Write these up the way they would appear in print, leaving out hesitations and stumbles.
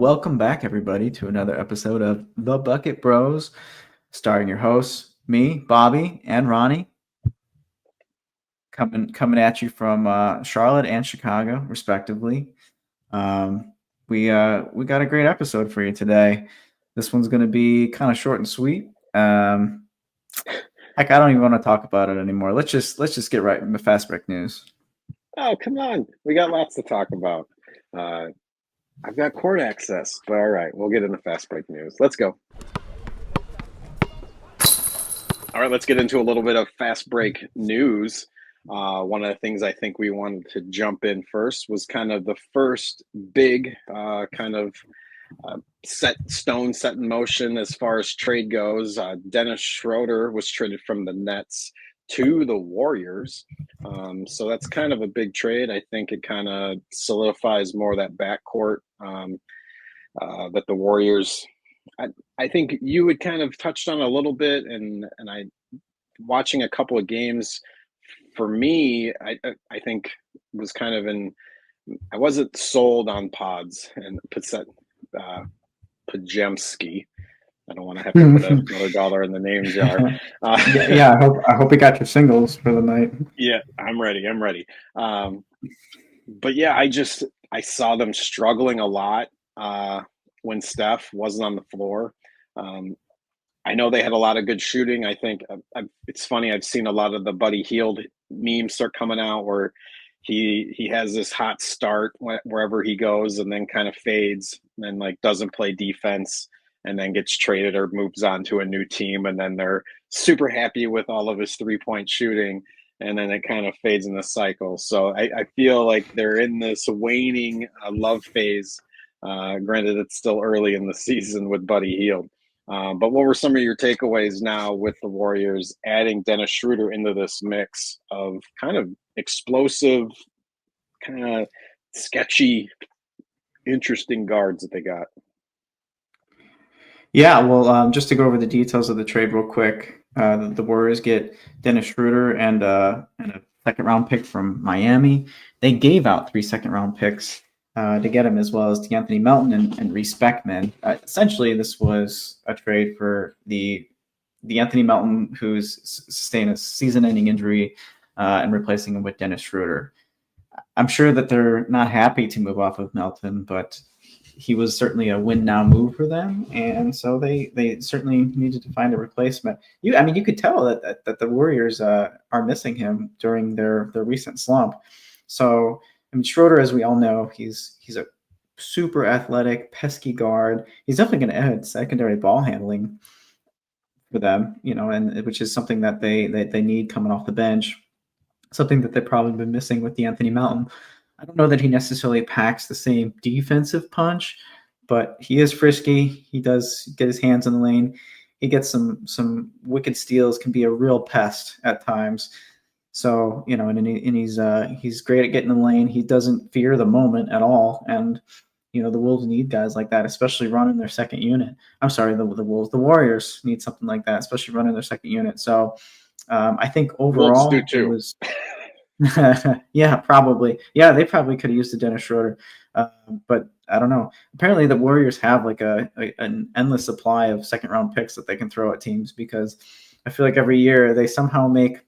welcome back, everybody, to another episode of The Bucket Bros, starring your hosts, me, Bobby, and Ronnie, coming at you from Charlotte and Chicago, respectively. We got a great episode for you today. This one's going to be kind of short and sweet. Heck, I don't even want to talk about it anymore. Let's just get right into fast break news. Oh, come on. We got lots to talk about. I've got court access, but all right, we'll get into fast break news. Let's go. All right, let's get into a little bit of fast break news. One of the things I think we wanted to jump in first was kind of the first big set in motion as far as trade goes. Dennis Schröder was traded from the Nets to the Warriors. So that's kind of a big trade. I think it kind of solidifies more of that backcourt that the Warriors. I think you had kind of touched on a little bit, and I watching a couple of games. For me, I think was kind of I wasn't sold on Pods and Pajemski. I don't want to have to put another dollar in the name jar. Yeah. I hope you got your singles for the night. Yeah, I'm ready. But yeah, I saw them struggling a lot when Steph wasn't on the floor. I know they had a lot of good shooting. I think it's funny. I've seen a lot of the Buddy Hield memes start coming out where he has this hot start wherever he goes and then kind of fades and like doesn't play defense and then gets traded or moves on to a new team, and then they're super happy with all of his 3-point shooting, and then it kind of fades in the cycle. So I feel like they're in this waning love phase. Granted, it's still early in the season with Buddy Hield. But what were some of your takeaways now with the Warriors adding Dennis Schröder into this mix of kind of explosive, kind of sketchy, interesting guards that they got? Yeah, well, just to go over the details of the trade real quick, the Warriors get Dennis Schroeder and a second round pick from Miami. They gave out 3 second-round picks to get him, as well as Anthony Melton and Reece Beckman. Essentially, this was a trade for the Anthony Melton, who's sustained a season-ending injury, and replacing him with Dennis Schroeder. I'm sure that they're not happy to move off of Melton, but he was certainly a win now move for them, and so they certainly needed to find a replacement. You could tell that the Warriors are missing him during their recent slump. So Schroeder, as we all know, he's a super athletic, pesky guard. He's definitely going to add secondary ball handling for them, and which is something that they need coming off the bench. Something that they've probably been missing with the Anthony Melton. I don't know that he necessarily packs the same defensive punch, but he is frisky. He does get his hands in the lane. He gets some wicked steals, can be a real pest at times. So, and he's great at getting in the lane. He doesn't fear the moment at all. And, the Wolves need guys like that, especially running their second unit. I'm sorry, the Warriors need something like that, especially running their second unit. So I think overall Wolves do too. it was yeah, probably. Yeah, they probably could have used the Dennis Schroeder, but I don't know. Apparently, the Warriors have like an endless supply of second round picks that they can throw at teams, because I feel like every year they somehow make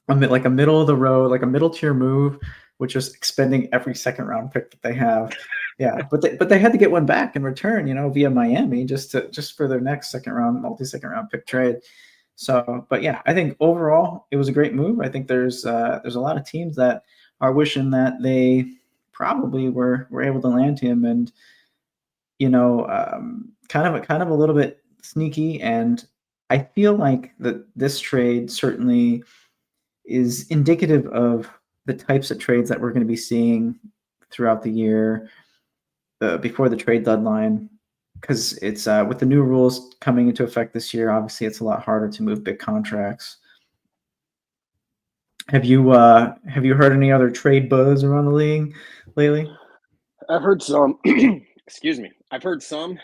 a middle of the road, like a middle tier move, which is expending every second round pick that they have. Yeah, but they had to get one back in return, via Miami, just for their next second second round pick trade. So, but yeah, I think overall it was a great move. I think there's a lot of teams that are wishing that they probably were able to land him, and kind of a little bit sneaky. And I feel like that this trade certainly is indicative of the types of trades that we're going to be seeing throughout the year, before the trade deadline. Because it's with the new rules coming into effect this year, obviously it's a lot harder to move big contracts. Have you heard any other trade buzz around the league lately? I've heard some. Excuse me. I've heard some.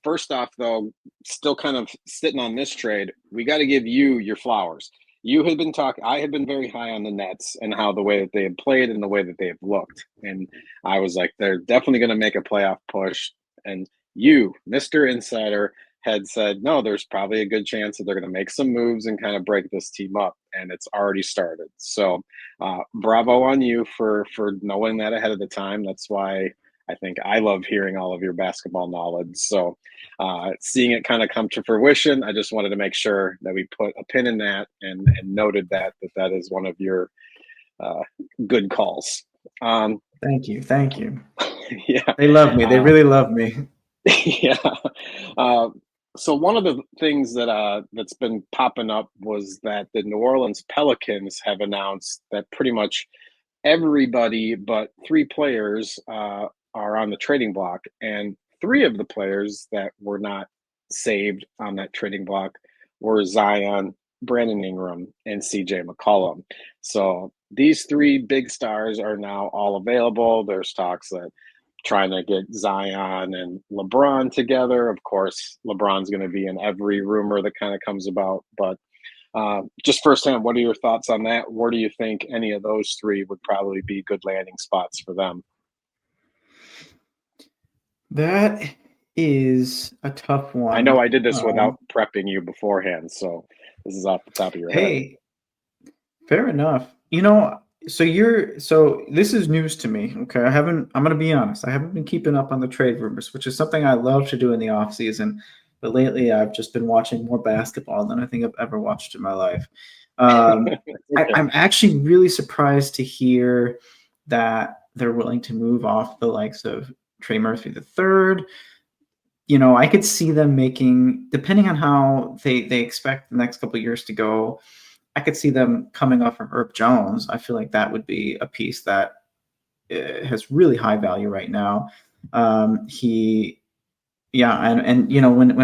First off, though, still kind of sitting on this trade, we got to give you your flowers. You had been talking. I had been very high on the Nets and how the way that they had played and the way that they have looked, and I was like, they're definitely going to make a playoff push. And you, Mr. Insider, had said, no, there's probably a good chance that they're going to make some moves and kind of break this team up. And it's already started. So bravo on you for knowing that ahead of the time. That's why I think I love hearing all of your basketball knowledge. So seeing it kind of come to fruition, I just wanted to make sure that we put a pin in that and noted that is one of your good calls. Thank you. Thank you. Yeah. They love me. They really love me. Yeah. So one of the things that that's been popping up was that the New Orleans Pelicans have announced that pretty much everybody but three players are on the trading block, and three of the players that were not saved on that trading block were Zion, Brandon Ingram, and CJ McCollum. So these three big stars are now all available. There's talks that trying to get Zion and LeBron together. Of course, LeBron's going to be in every rumor that kind of comes about. But just firsthand, what are your thoughts on that? Where do you think any of those three would probably be good landing spots for them? That is a tough I know one. I did this without prepping you beforehand, so this is off the top of your head. Hey, fair enough. So this is news to me. Okay. I'm gonna be honest. I haven't been keeping up on the trade rumors, which is something I love to do in the off season. But lately I've just been watching more basketball than I think I've ever watched in my life. I'm actually really surprised to hear that they're willing to move off the likes of Trey Murphy the third. I could see them making, depending on how they expect the next couple of years to go, I could see them coming off from Herb Jones. I feel like that would be a piece that has really high value right now. When a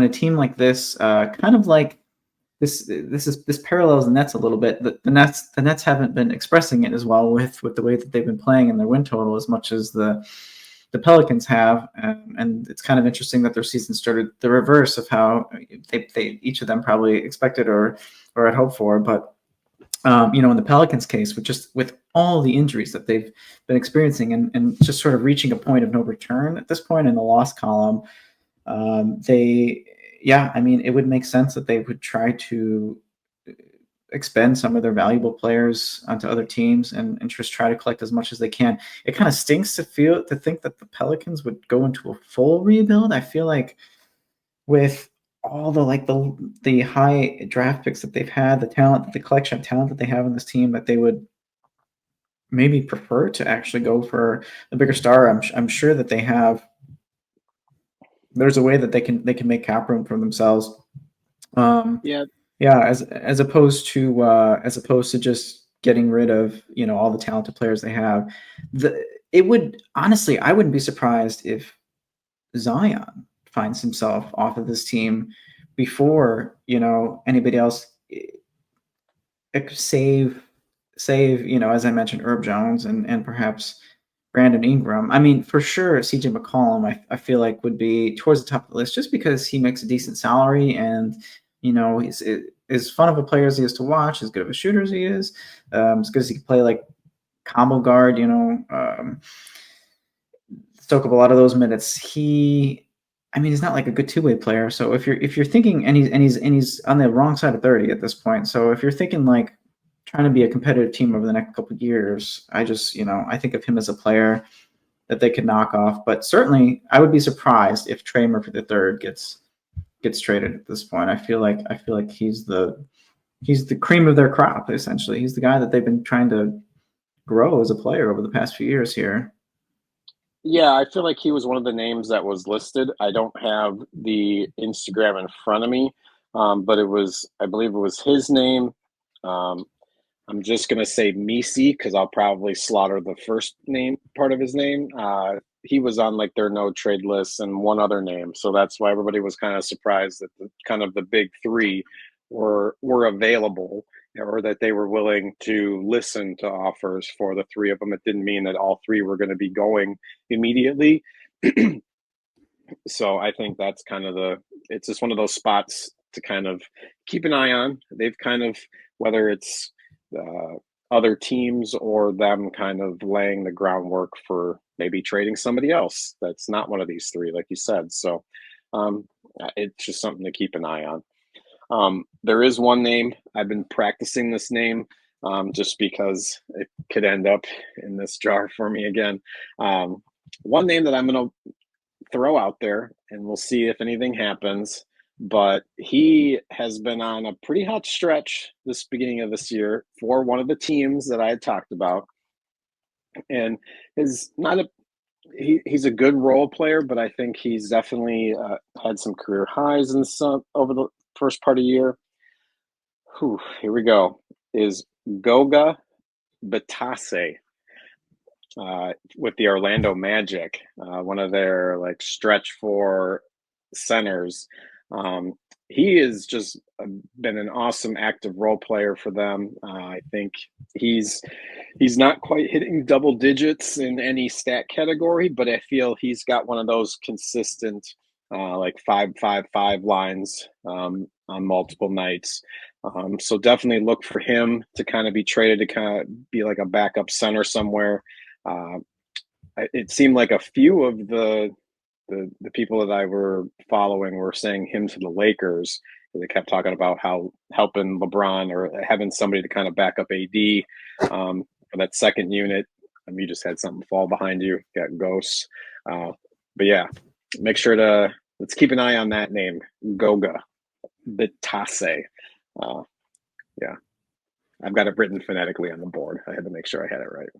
team like this, kind of like this parallels the Nets a little bit. The Nets haven't been expressing it as well with the way that they've been playing in their win total as much as the Pelicans have, and it's kind of interesting that their season started the reverse of how they each of them probably expected or had hoped for, but. In the Pelicans case, with all the injuries that they've been experiencing and just sort of reaching a point of no return at this point in the loss column, it would make sense that they would try to expend some of their valuable players onto other teams and just try to collect as much as they can. It kind of stinks to think that the Pelicans would go into a full rebuild. I feel like with all the high draft picks that they've had, the collection of talent that they have in this team, that they would maybe prefer to actually go for a bigger star. I'm sure that there's a way that they can make cap room for themselves. Yeah. Yeah, as opposed to just getting rid of all the talented players they have. It would honestly, I wouldn't be surprised if Zion finds himself off of this team before anybody else, save as I mentioned, Herb Jones and perhaps Brandon Ingram. I mean, for sure, CJ McCollum, I feel like would be towards the top of the list just because he makes a decent salary and he's as fun of a player as he is to watch, as good of a shooter as he is, as good as he can play like combo guard, soak up a lot of those minutes. He's not like a good two-way player. So if you're thinking, and he's on the wrong side of 30 at this point. So if you're thinking like trying to be a competitive team over the next couple of years, I think of him as a player that they could knock off. But certainly, I would be surprised if Trey Murphy the third gets traded at this point. I feel like he's the cream of their crop. Essentially, he's the guy that they've been trying to grow as a player over the past few years here. Yeah, I feel like he was one of the names that was listed. I don't have the Instagram in front of me, but I believe it was his name. I'm just going to say Misi because I'll probably slaughter the first name part of his name. He was on like their no trade list and one other name. So that's why everybody was kind of surprised that the big three were available or that they were willing to listen to offers for the three of them. It didn't mean that all three were going to be going immediately. So I think that's it's just one of those spots to kind of keep an eye on. They've kind of, whether it's other teams or them kind of laying the groundwork for maybe trading somebody else that's not one of these three, like you said. So it's just something to keep an eye on. There is one name. I've been practicing this name just because it could end up in this jar for me again. One name that I'm going to throw out there, and we'll see if anything happens, but he has been on a pretty hot stretch this beginning of this year for one of the teams that I had talked about. And he's a good role player, but I think he's definitely had some career highs and some over the first part of the year. Here we go. Is Goga Batase with the Orlando Magic, one of their like stretch four centers. He has just been an awesome active role player for them. I think he's not quite hitting double digits in any stat category, but I feel he's got one of those consistent like 5-5-5 lines on multiple nights. So definitely look for him to kind of be traded to kind of be like a backup center somewhere. It seemed like a few of the people that I were following were saying him to the Lakers. They kept talking about how helping LeBron or having somebody to kind of back up AD for that second unit. You just had something fall behind you, got ghosts. But yeah, make sure let's keep an eye on that name, Goga Bitase. Yeah, I've got it written phonetically on the board. I had to make sure I had it right.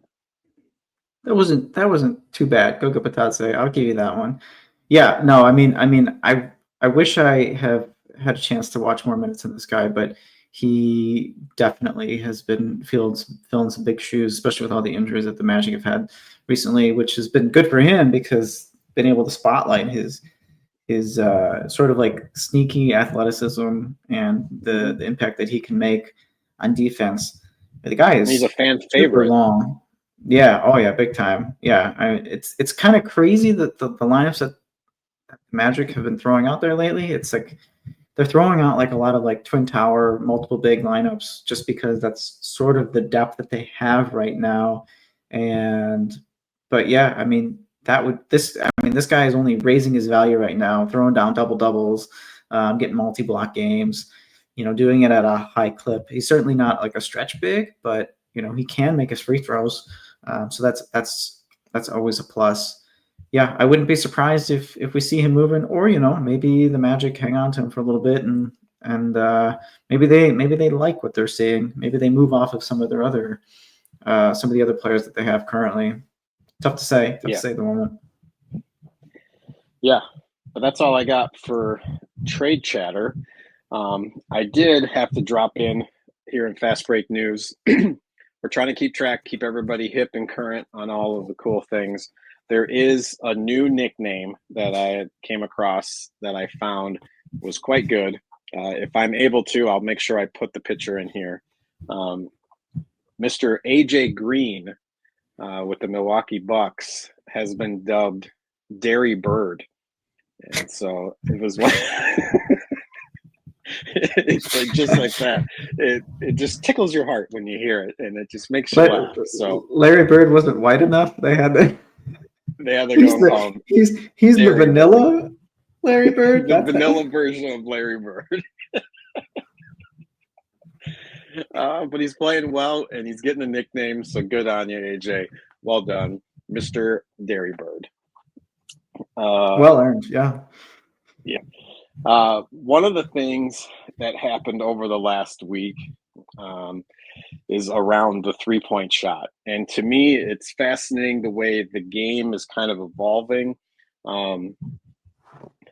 That wasn't too bad. Goga Patatse, I'll give you that one. Yeah, no, I wish I have had a chance to watch more minutes in this guy, but he definitely has been filling some big shoes, especially with all the injuries that the Magic have had recently, which has been good for him because been able to spotlight his sort of like sneaky athleticism and the impact that he can make on defense. The guy is he's a fan super favorite. long. Yeah. Oh yeah. Big time. Yeah. It's kind of crazy that the lineups that Magic have been throwing out there lately. It's like they're throwing out like a lot of like twin tower, multiple big lineups, just because that's sort of the depth that they have right now. But yeah, this guy is only raising his value right now, throwing down double doubles, getting multi block games, doing it at a high clip. He's certainly not like a stretch big, but he can make his free throws. So that's always a plus. Yeah, I wouldn't be surprised if we see him moving, or maybe the Magic hang on to him for a little bit, and maybe they like what they're seeing. Maybe they move off of some of the other players that they have currently. Tough to say. Tough to say at the moment. Yeah, but that's all I got for trade chatter. I did have to drop in here in Fast Break News. We're trying to keep everybody hip and current on all of the cool things. There is a new nickname that I came across that I found was quite good. If I'm able to, I'll make sure I put the picture in here. Mr. AJ Green with the Milwaukee Bucks has been dubbed Dairy Bird. And so it was one. It's like just like that. It just tickles your heart when you hear it, and it just makes you laugh. So Larry Bird wasn't white enough. They had to. They're He's going. He's the vanilla Larry Bird. The vanilla version of Larry Bird. But he's playing well, and he's getting a nickname. So good on you, AJ. Well done, Mr. Dairy Bird. Well earned, yeah. Yeah. One of the things that happened over the last week is around the three-point shot. And to me, it's fascinating the way the game is kind of evolving.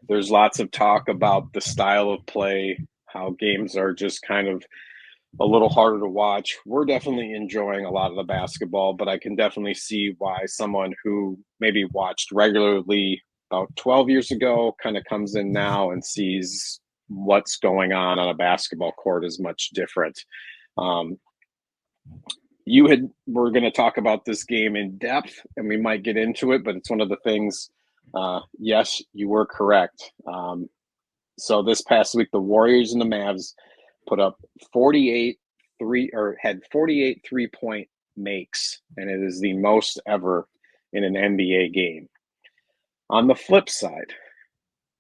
There's lots of talk about the style of play, how games are just kind of a little harder to watch. We're definitely enjoying a lot of the basketball, but I can definitely see why someone who maybe watched regularly about 12 years ago kind of comes in now and sees what's going on a basketball court is much different. We're going to talk about this game in depth, and we might get into it, but it's one of the things. Yes, you were correct. So this past week, the Warriors and the Mavs put up 48, had 48 3-point makes, and it is the most ever in an NBA game. On the flip side,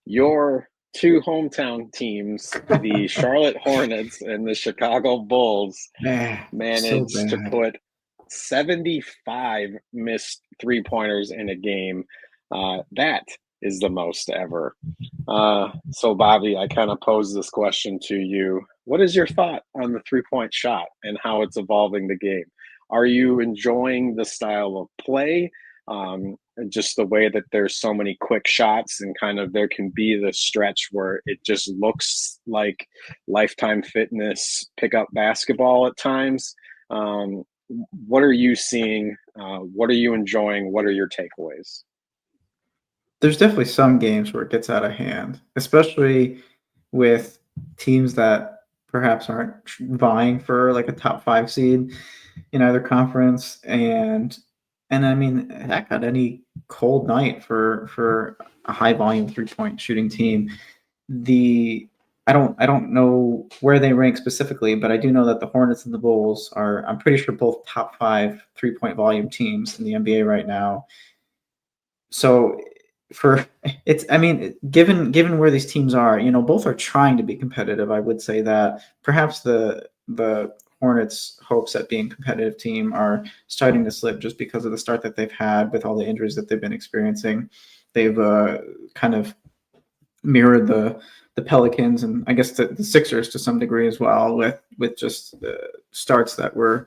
your two hometown teams, the Charlotte Hornets and the Chicago Bulls, So managed to bad. put 75 missed three-pointers in a game. That is the most ever. So, Bobby, I kind of pose this question to you. What is your thought on the three-point shot and how it's evolving the game? Are you enjoying the style of play? Just the way that there's so many quick shots and kind of there can be the stretch where it just looks like Lifetime Fitness pickup basketball at times. What are you seeing? What are you enjoying? What are your takeaways? There's definitely some games where it gets out of hand, especially with teams that perhaps aren't vying for like a top 5 seed in either conference. And I mean, heck, on any cold night for a high volume 3-point shooting team, the I don't know where they rank specifically, but I do know that the Hornets and the Bulls are, I'm pretty sure, both top 5 3-point volume teams in the NBA right now. So for it's I mean, given where these teams are, both are trying to be competitive. I would say that perhaps the Hornets' hopes at being a competitive team are starting to slip just because of the start that they've had with all the injuries that they've been experiencing. They've kind of mirrored the Pelicans and I guess the Sixers to some degree as well, with just starts that were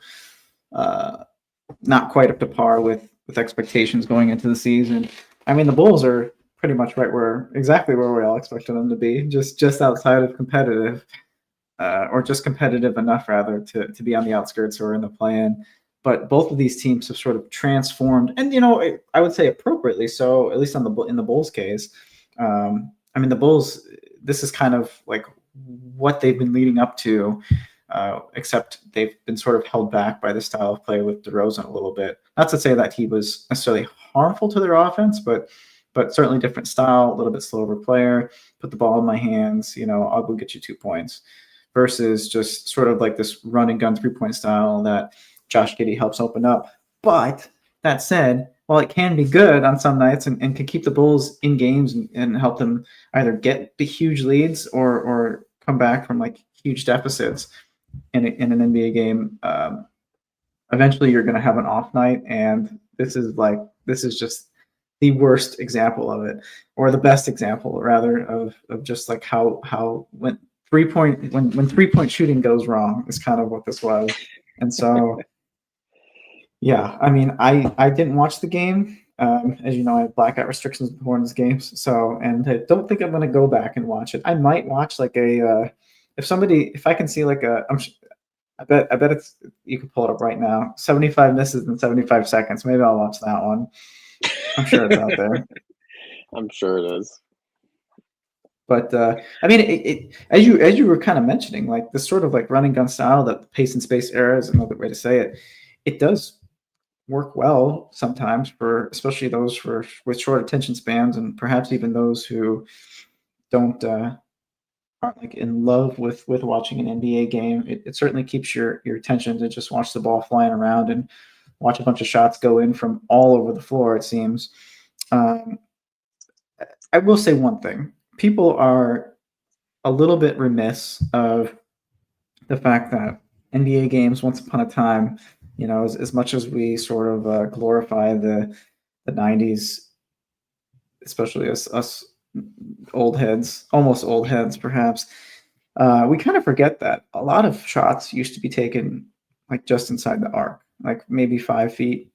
not quite up to par with expectations going into the season. I mean, the Bulls are pretty much exactly where we all expected them to be, just outside of competitive, or just competitive enough rather to be on the outskirts or in the play-in. But both of these teams have sort of transformed, and I would say appropriately so, at least in the Bulls' case. I mean, the Bulls. This is kind of like what they've been leading up to, except they've been sort of held back by the style of play with DeRozan a little bit. Not to say that he was necessarily harmful to their offense, but certainly different style, a little bit slower player. Put the ball in my hands, I'll go get you 2 points. Versus just sort of like this run and gun 3-point style that Josh Giddey helps open up. But that said, while it can be good on some nights and can keep the Bulls in games and help them either get the huge leads or come back from like huge deficits in an NBA game, eventually you're going to have an off night, and this is just the worst example of it, or the best example rather of just like how when 3-point shooting goes wrong is kind of what this was. And so yeah, I mean, I didn't watch the game. As you know, I have blackout restrictions before in these games, so and I don't think I'm going to go back and watch it. I might watch like if I can see like I bet it's, you can pull it up right now. 75 misses in 75 seconds. Maybe I'll watch that one. I'm sure it's out there. I'm sure it is. But I mean, as you were kind of mentioning, like this sort of like running gun style, that pace and space era is another way to say it. It does work well sometimes for especially those with short attention spans, and perhaps even those who don't aren't like in love with watching an NBA game. It certainly keeps your attention to just watch the ball flying around and watch a bunch of shots go in from all over the floor, it seems. I will say one thing. People are a little bit remiss of the fact that NBA games, once upon a time, as much as we sort of glorify the 90s, especially us old heads, almost old heads perhaps, we kind of forget that a lot of shots used to be taken like just inside the arc, like maybe 5 feet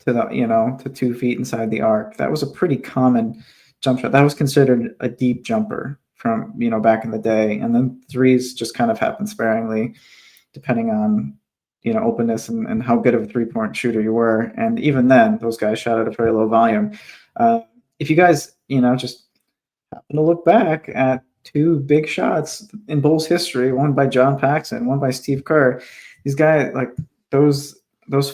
to 2 feet inside the arc. That was a pretty common jump shot. That was considered a deep jumper from back in the day, and then threes just kind of happened sparingly, depending on openness and how good of a 3-point shooter you were. And even then, those guys shot at a very low volume. If you guys just happen to look back at 2 big shots in Bulls history, one by John Paxson, one by Steve Kerr, these guys, like those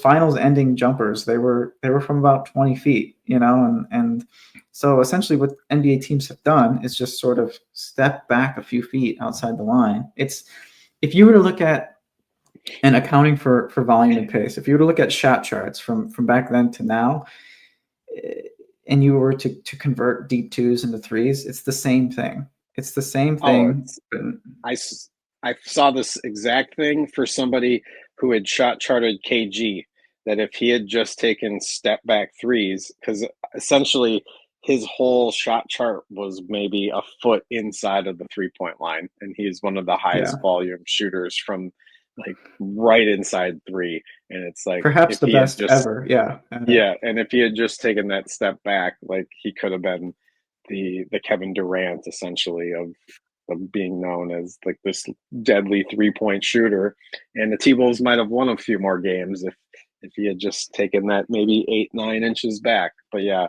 finals ending jumpers, they were from about 20 feet, and so essentially what NBA teams have done is just sort of step back a few feet outside the line. It's, if you were to look at and accounting for volume and pace. If you were to look at shot charts from back then to now, and you were to convert deep twos into threes, it's the same thing. It's the same Oh, thing. I, I saw this exact thing for somebody who had shot charted KG, that if he had just taken step back threes, because essentially his whole shot chart was maybe a foot inside of the 3 point line, and he's one of the Yeah, highest volume shooters from like right inside three. And it's like perhaps if the he had best just ever. Yeah, yeah, and if he had just taken that step back, like he could have been the Kevin Durant essentially of being known as like this deadly 3 point shooter. And the T Wolves might have won a few more games if he had just taken that maybe 8-9 inches back. But yeah,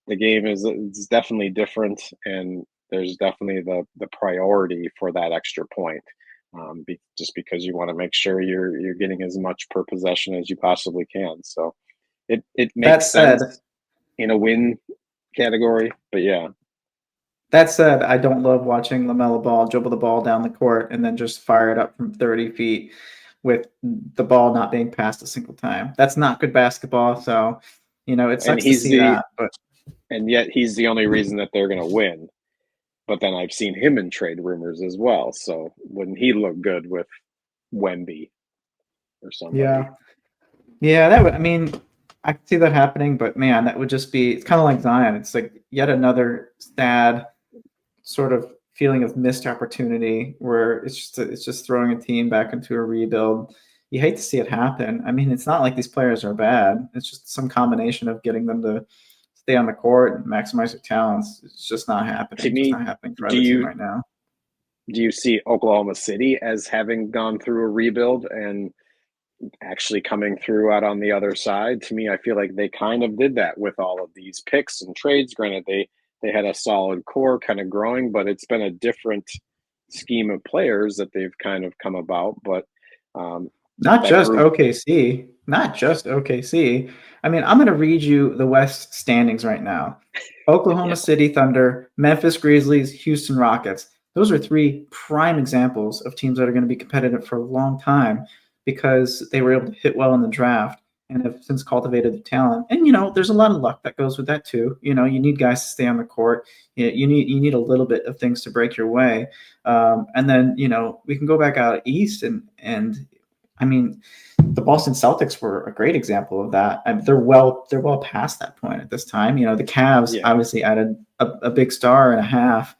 the game is it's definitely different, and there's definitely the priority for that extra point. Just because you want to make sure you're getting as much per possession as you possibly can. So it that makes said, sense in a win category, but yeah. that said, I don't love watching LaMelo Ball dribble the ball down the court and then just fire it up from 30 feet with the ball not being passed a single time. That's not good basketball. So, it And sucks to he's see the that. But and yet he's the only reason that they're going to win. But then I've seen him in trade rumors as well. So wouldn't he look good with Wemby or somebody? yeah, yeah, that would, I mean, I could see that happening, but man, that would just be, it's kind of like Zion. It's like yet another sad sort of feeling of missed opportunity where it's just throwing a team back into a rebuild. You hate to see it happen. I mean, it's not like these players are bad. It's just some combination of getting them to stay on the court and maximize their talents. It's just not happening. To It's just me, not happening for do either team you right now. do you see Oklahoma City as having gone through a rebuild and actually coming through out on the other side? To me, I feel like they kind of did that with all of these picks and trades. Granted, they had a solid core kind of growing, but it's been a different scheme of players that they've kind of come about. But um, Not that just group, OKC. Not just OKC. I mean, I'm going to read you the West standings right now. Oklahoma yeah, City Thunder, Memphis Grizzlies, Houston Rockets. Those are three prime examples of teams that are going to be competitive for a long time because they were able to hit well in the draft and have since cultivated the talent. And there's a lot of luck that goes with that too. You need guys to stay on the court. You need a little bit of things to break your way. And then we can go back out east and I mean, the Boston Celtics were a great example of that. I mean, they're well past that point at this time. The Cavs yeah. obviously added a big star and a half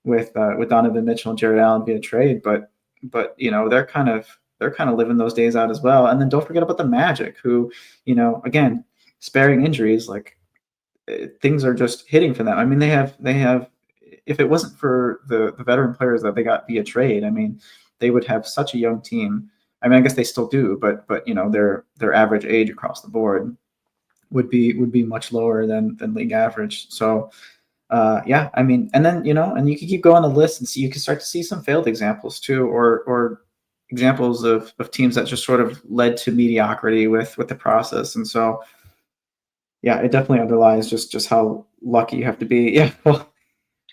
with Donovan Mitchell and Jared Allen via trade, but they're kind of living those days out as well. And then don't forget about the Magic, who again, sparing injuries, like things are just hitting for them. I mean, they have. If it wasn't for the veteran players that they got via trade, I mean, they would have such a young team. I mean, I guess they still do, but their average age across the board would be much lower than league average. So yeah, I mean, and then and you can keep going on the list and see you can start to see some failed examples too, or examples of teams that just sort of led to mediocrity with the process. And so yeah, it definitely underlies just how lucky you have to be. Yeah, well,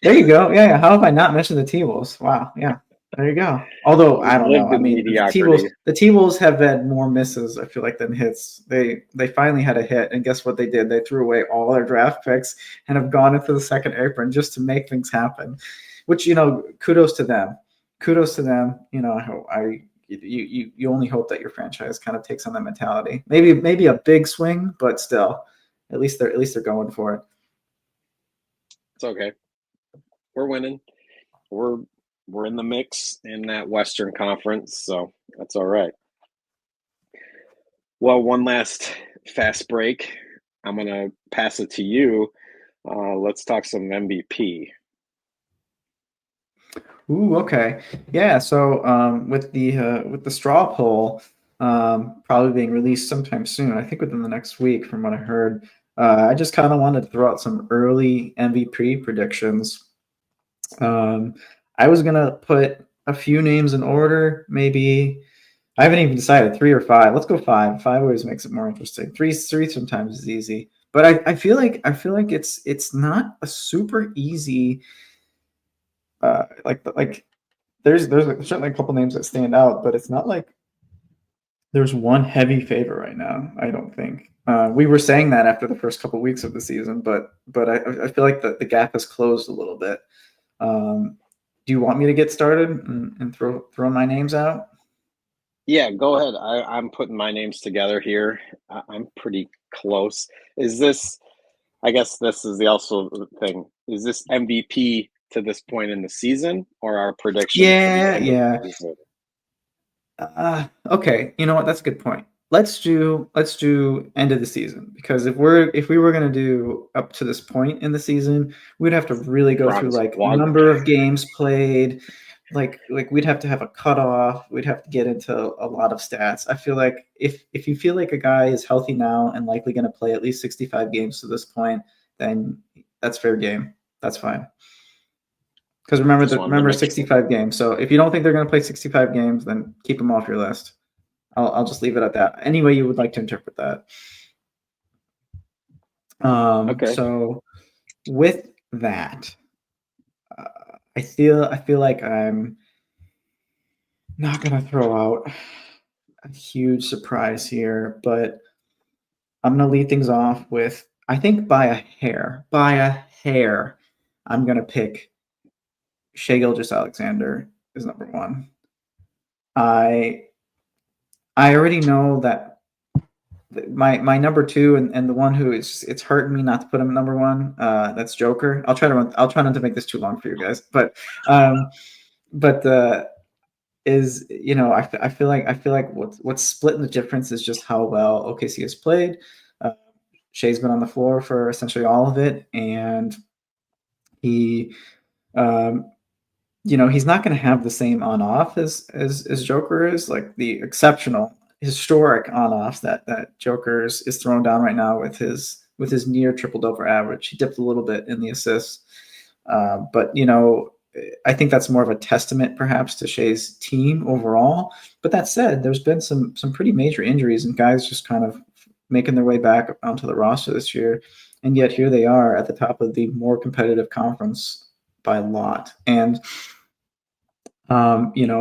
there you go. Yeah, yeah. How have I not mentioned the T-Wolves? Wow. Yeah. There you go. Although I We've don't know. lived I in mean, mediocrity. The T-Wolves have had more misses, I feel like, than hits. They finally had a hit, and guess what they did? They threw away all their draft picks and have gone into the second apron just to make things happen. Which, kudos to them. Kudos to them. You only hope that your franchise kind of takes on that mentality. Maybe a big swing, but still, at least they're going for it. It's okay. We're winning. We're we're in the mix in that Western Conference, so that's all right. Well, one last fast break. I'm gonna pass it to you. Let's talk some MVP. Ooh, okay. Yeah, so with the straw poll probably being released sometime soon, I think within the next week, from what I heard, I just kind of wanted to throw out some early MVP predictions. Um, I was gonna put a few names in order, maybe. I haven't even decided three or five. Let's go five. Five always makes it more interesting. Three sometimes is easy, but I feel like it's not a super easy like there's certainly a couple names that stand out, but it's not like There's one heavy favorite right now. I don't think we were saying that after the first couple of weeks of the season, but I feel like the gap has closed a little bit. Do you want me to get started and throw my names out? Yeah, go ahead. I'm putting my names together here. I'm pretty close. Is this? I guess this is the also thing. Is this MVP to this point in the season, or our prediction for the Yeah, end of yeah. the season? Okay, you know what? That's a good point. Let's do end of the season because if we were gonna do up to this point in the season, we'd have to really go We're on through a like squad. number of games played, like we'd have to have a cutoff. We'd have to get into a lot of stats. I feel like if you feel like a guy is healthy now and likely going to play at least 65 games to this point, then that's fair game. That's fine. Because remember Just the wanted to remember make sure. 65 games. So if you don't think they're going to play 65 games, then keep them off your list. I'll just leave it at that. Any way you would like to interpret that. Okay. So with that, I feel like I'm not gonna throw out a huge surprise here, but I'm gonna lead things off with I think by a hair, I'm gonna pick Shea Gilgeous-Alexander is number one. I I already know that my number two and the one who is it's hurting me not to put him number one. That's Joker. I'll try not to make this too long for you guys, um, but is I feel like what's splitting the difference is just how well OKC has played. Uh, Shea's been on the floor for essentially all of it, and he, um, he's not going to have the same on off as Joker is, like the exceptional historic on offs that Joker is throwing down right now with his near triple double average. He dipped a little bit in the assists, but I think that's more of a testament perhaps to Shea's team overall. But that said, there's been some pretty major injuries and guys just kind of making their way back onto the roster this year, and yet here they are at the top of the more competitive conference by a lot. And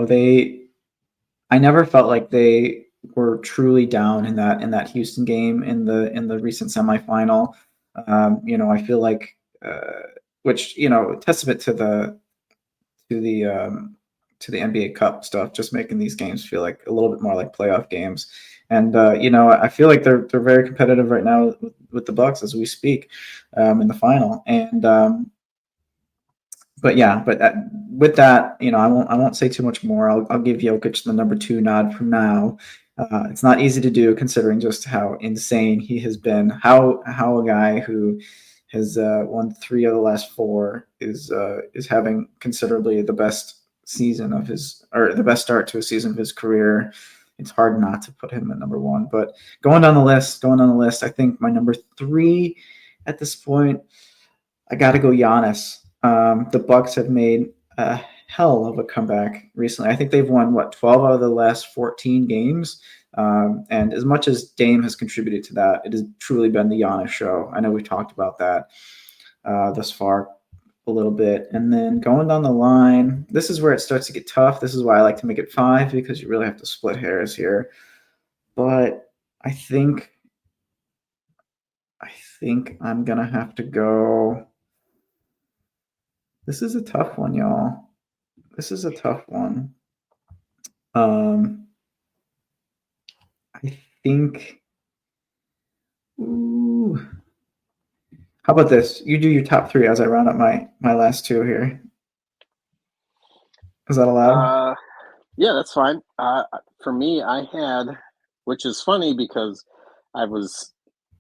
they I never felt like they were truly down in that Houston game in the recent semifinal. I feel like which testament to the um, to the NBA Cup stuff, just making these games feel like a little bit more like playoff games. And I feel like they're very competitive right now with the Bucks as we speak in the final. And but yeah, with that, I won't say too much more. I'll give Jokic the number two nod for now. It's not easy to do considering just how insane he has been. How a guy who has won three of the last four is having considerably the best season of his or the best start to a season of his career. It's hard not to put him at number one. But going on the list, I think my number three at this point, I got to go Giannis. The Bucks have made a hell of a comeback recently. I think they've won 12 out of the last 14 games. And as much as Dame has contributed to that, it has truly been the Giannis show. I know we've talked about that thus far a little bit. And then going down the line, this is where it starts to get tough. This is why I like to make it five because you really have to split hairs here. But I think I think I'm gonna have to go. This is a tough one, y'all. This is a tough one. Um, I think. Ooh. How about this? You do your top three as I round up my last two here. Is that allowed? Uh, yeah, that's fine. For me, I had, which is funny because I was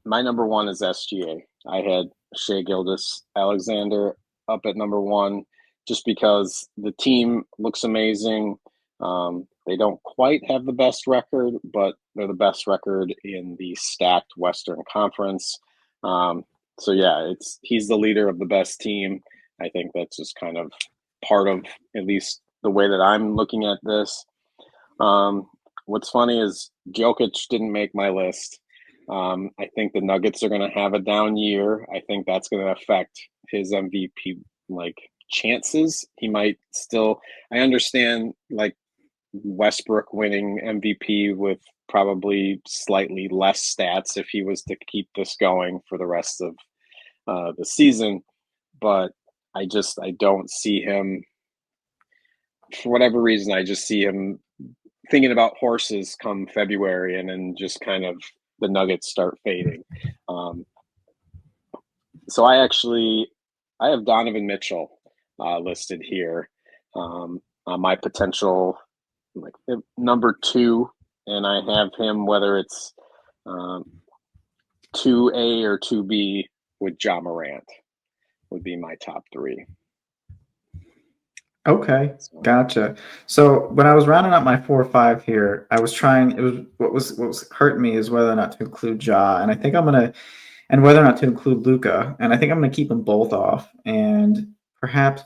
my number one is SGA. I had Shea Gildas Alexander up at number one just because the team looks amazing. They don't quite have the best record, but they're the best record in the stacked Western Conference. Um, so yeah, he's the leader of the best team. I think that's just kind of part of at least the way that I'm looking at this. Um, what's funny is Jokic didn't make my list. I think the Nuggets are going to have a down year. I think that's going to affect his MVP chances. He might still. I understand Westbrook winning MVP with probably slightly less stats if he was to keep this going for the rest of the season. But I don't see him, for whatever reason. I just see him thinking about horses come February, and then just kind of the Nuggets start fading. Um, so I have Donovan Mitchell listed here on my potential like number 2, and I have him whether it's um, 2A or 2B with Ja Morant would be my top 3. Okay, So, gotcha. So when I was rounding up my 4 or 5 here, I was trying. It was what was hurting me is whether or not to include Ja, and I think I'm gonna, and whether or not to include Luca, and I think I'm gonna keep them both off, and perhaps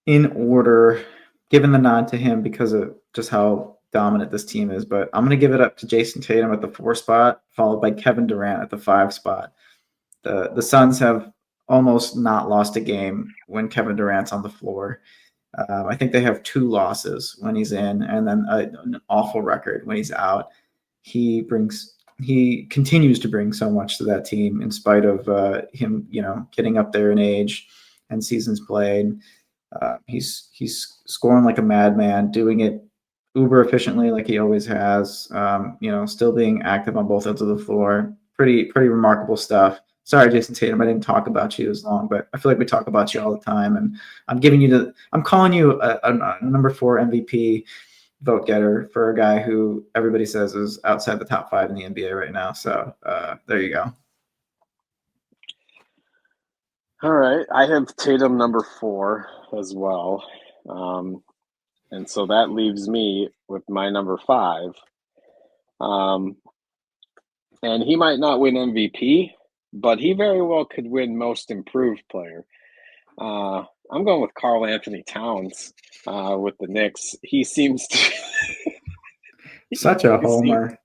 in order, given the nod to him because of just how dominant this team is. But I'm gonna give it up to Jason Tatum at the 4 spot, followed by Kevin Durant at the 5 spot. The Suns have almost not lost a game when Kevin Durant's on the floor. I think they have 2 losses when he's in, and then an awful record when he's out. He continues to bring so much to that team in spite of him, getting up there in age and seasons played. He's scoring like a madman, doing it uber efficiently like he always has. Still being active on both ends of the floor. Pretty remarkable stuff. Sorry, Jason Tatum, I didn't talk about you as long, but I feel like we talk about you all the time, and I'm calling you a number 4 MVP vote getter for a guy who everybody says is outside the top 5 in the NBA right now. So there you go. all right, I have Tatum number 4 as well, and so that leaves me with my number 5. Um, and he might not win MVP, but he very well could win Most Improved Player. I'm going with Karl Anthony Towns with the Knicks. He seems to. Such a he seems, homer.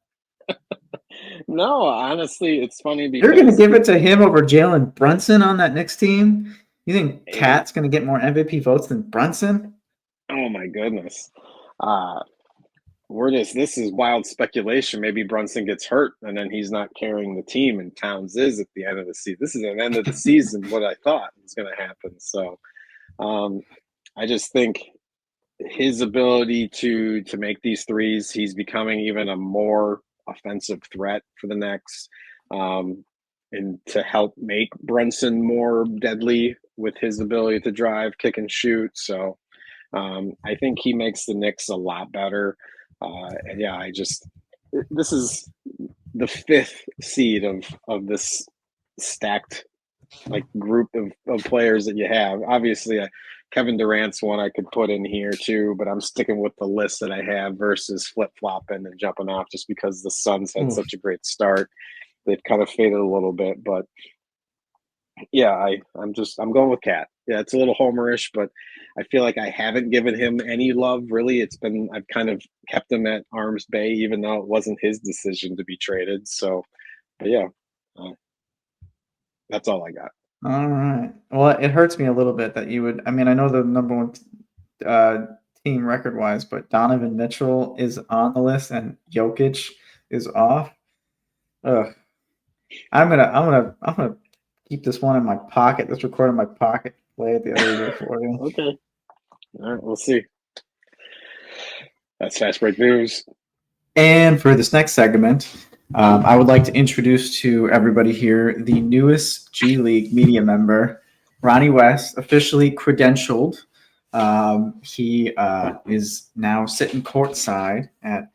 no, honestly, it's funny You're going to because give it to him over Jalen Brunson on that Knicks team? You think hey, Cat's going to get more MVP votes than Brunson? oh my goodness. Uh, this is wild speculation. Maybe Brunson gets hurt and then he's not carrying the team, and Towns is at the end of the season. This is an end of the season, what I thought was going to happen. So um, I just think his ability to make these threes, he's becoming even a more offensive threat for the Knicks, and to help make Brunson more deadly with his ability to drive, kick, and shoot. So I think he makes the Knicks a lot better. And yeah, this is the 5th seed of this stacked like group of players that you have. Obviously, Kevin Durant's one I could put in here too, but I'm sticking with the list that I have versus flip flopping and jumping off just because the Suns had Oof. such a great start. They've kind of faded a little bit, but yeah, I'm going with Cat. Yeah, it's a little homerish, but I feel like I haven't given him any love really. I've kind of kept him at arm's bay, even though it wasn't his decision to be traded. So, but yeah, uh, that's all I got. All right. Well, it hurts me a little bit that you would. I mean, I know the number 1 uh, team record wise, but Donovan Mitchell is on the list and Jokic is off. Ugh. I'm gonna keep this one in my pocket. This record in my pocket. Play it the other day for you. Okay, all right, we'll see. That's fast break news. And for this next segment, I would like to introduce to everybody here the newest G League media member, Ronnie West, officially credentialed. He is now sitting courtside at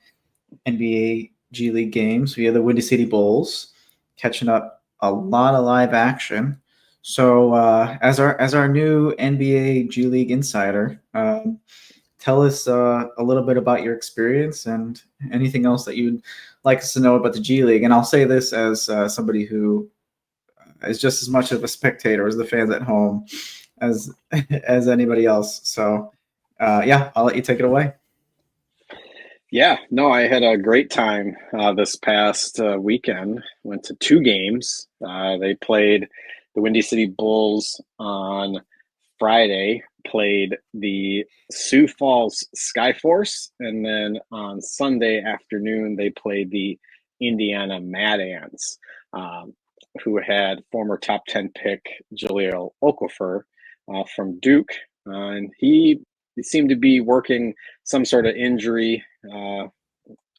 NBA G League games via the Windy City Bulls, catching up a lot of live action. So, as our new NBA G League insider, tell us a little bit about your experience and anything else that you'd like us to know about the G League. And I'll say this as somebody who is just as much of a spectator as the fans at home as as anybody else. So, yeah, I'll let you take it away. Yeah, no, I had a great time this past weekend. Went to 2 games. They played the Windy City Bulls on Friday played the Sioux Falls Skyforce, and then on Sunday afternoon they played the Indiana Mad Ants, who had former top 10 pick Jaleel Okafor from Duke, and he seemed to be working some sort of injury,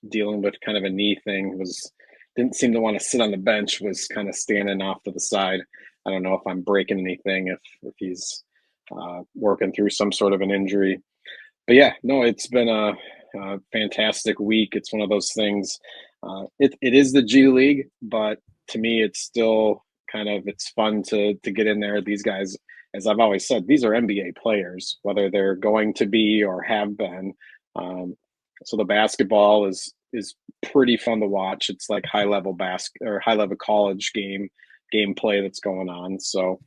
dealing with kind of a knee thing. Didn't seem to want to sit on the bench. Was kind of standing off to the side. I don't know if I'm breaking anything, if he's working through some sort of an injury. But yeah, no, it's been a fantastic week. It's one of those things. It is the G League, but to me, it's still it's fun to get in there. These guys, as I've always said, these are NBA players, whether they're going to be or have been. So the basketball is pretty fun to watch. It's like high level college gameplay that's going on. So,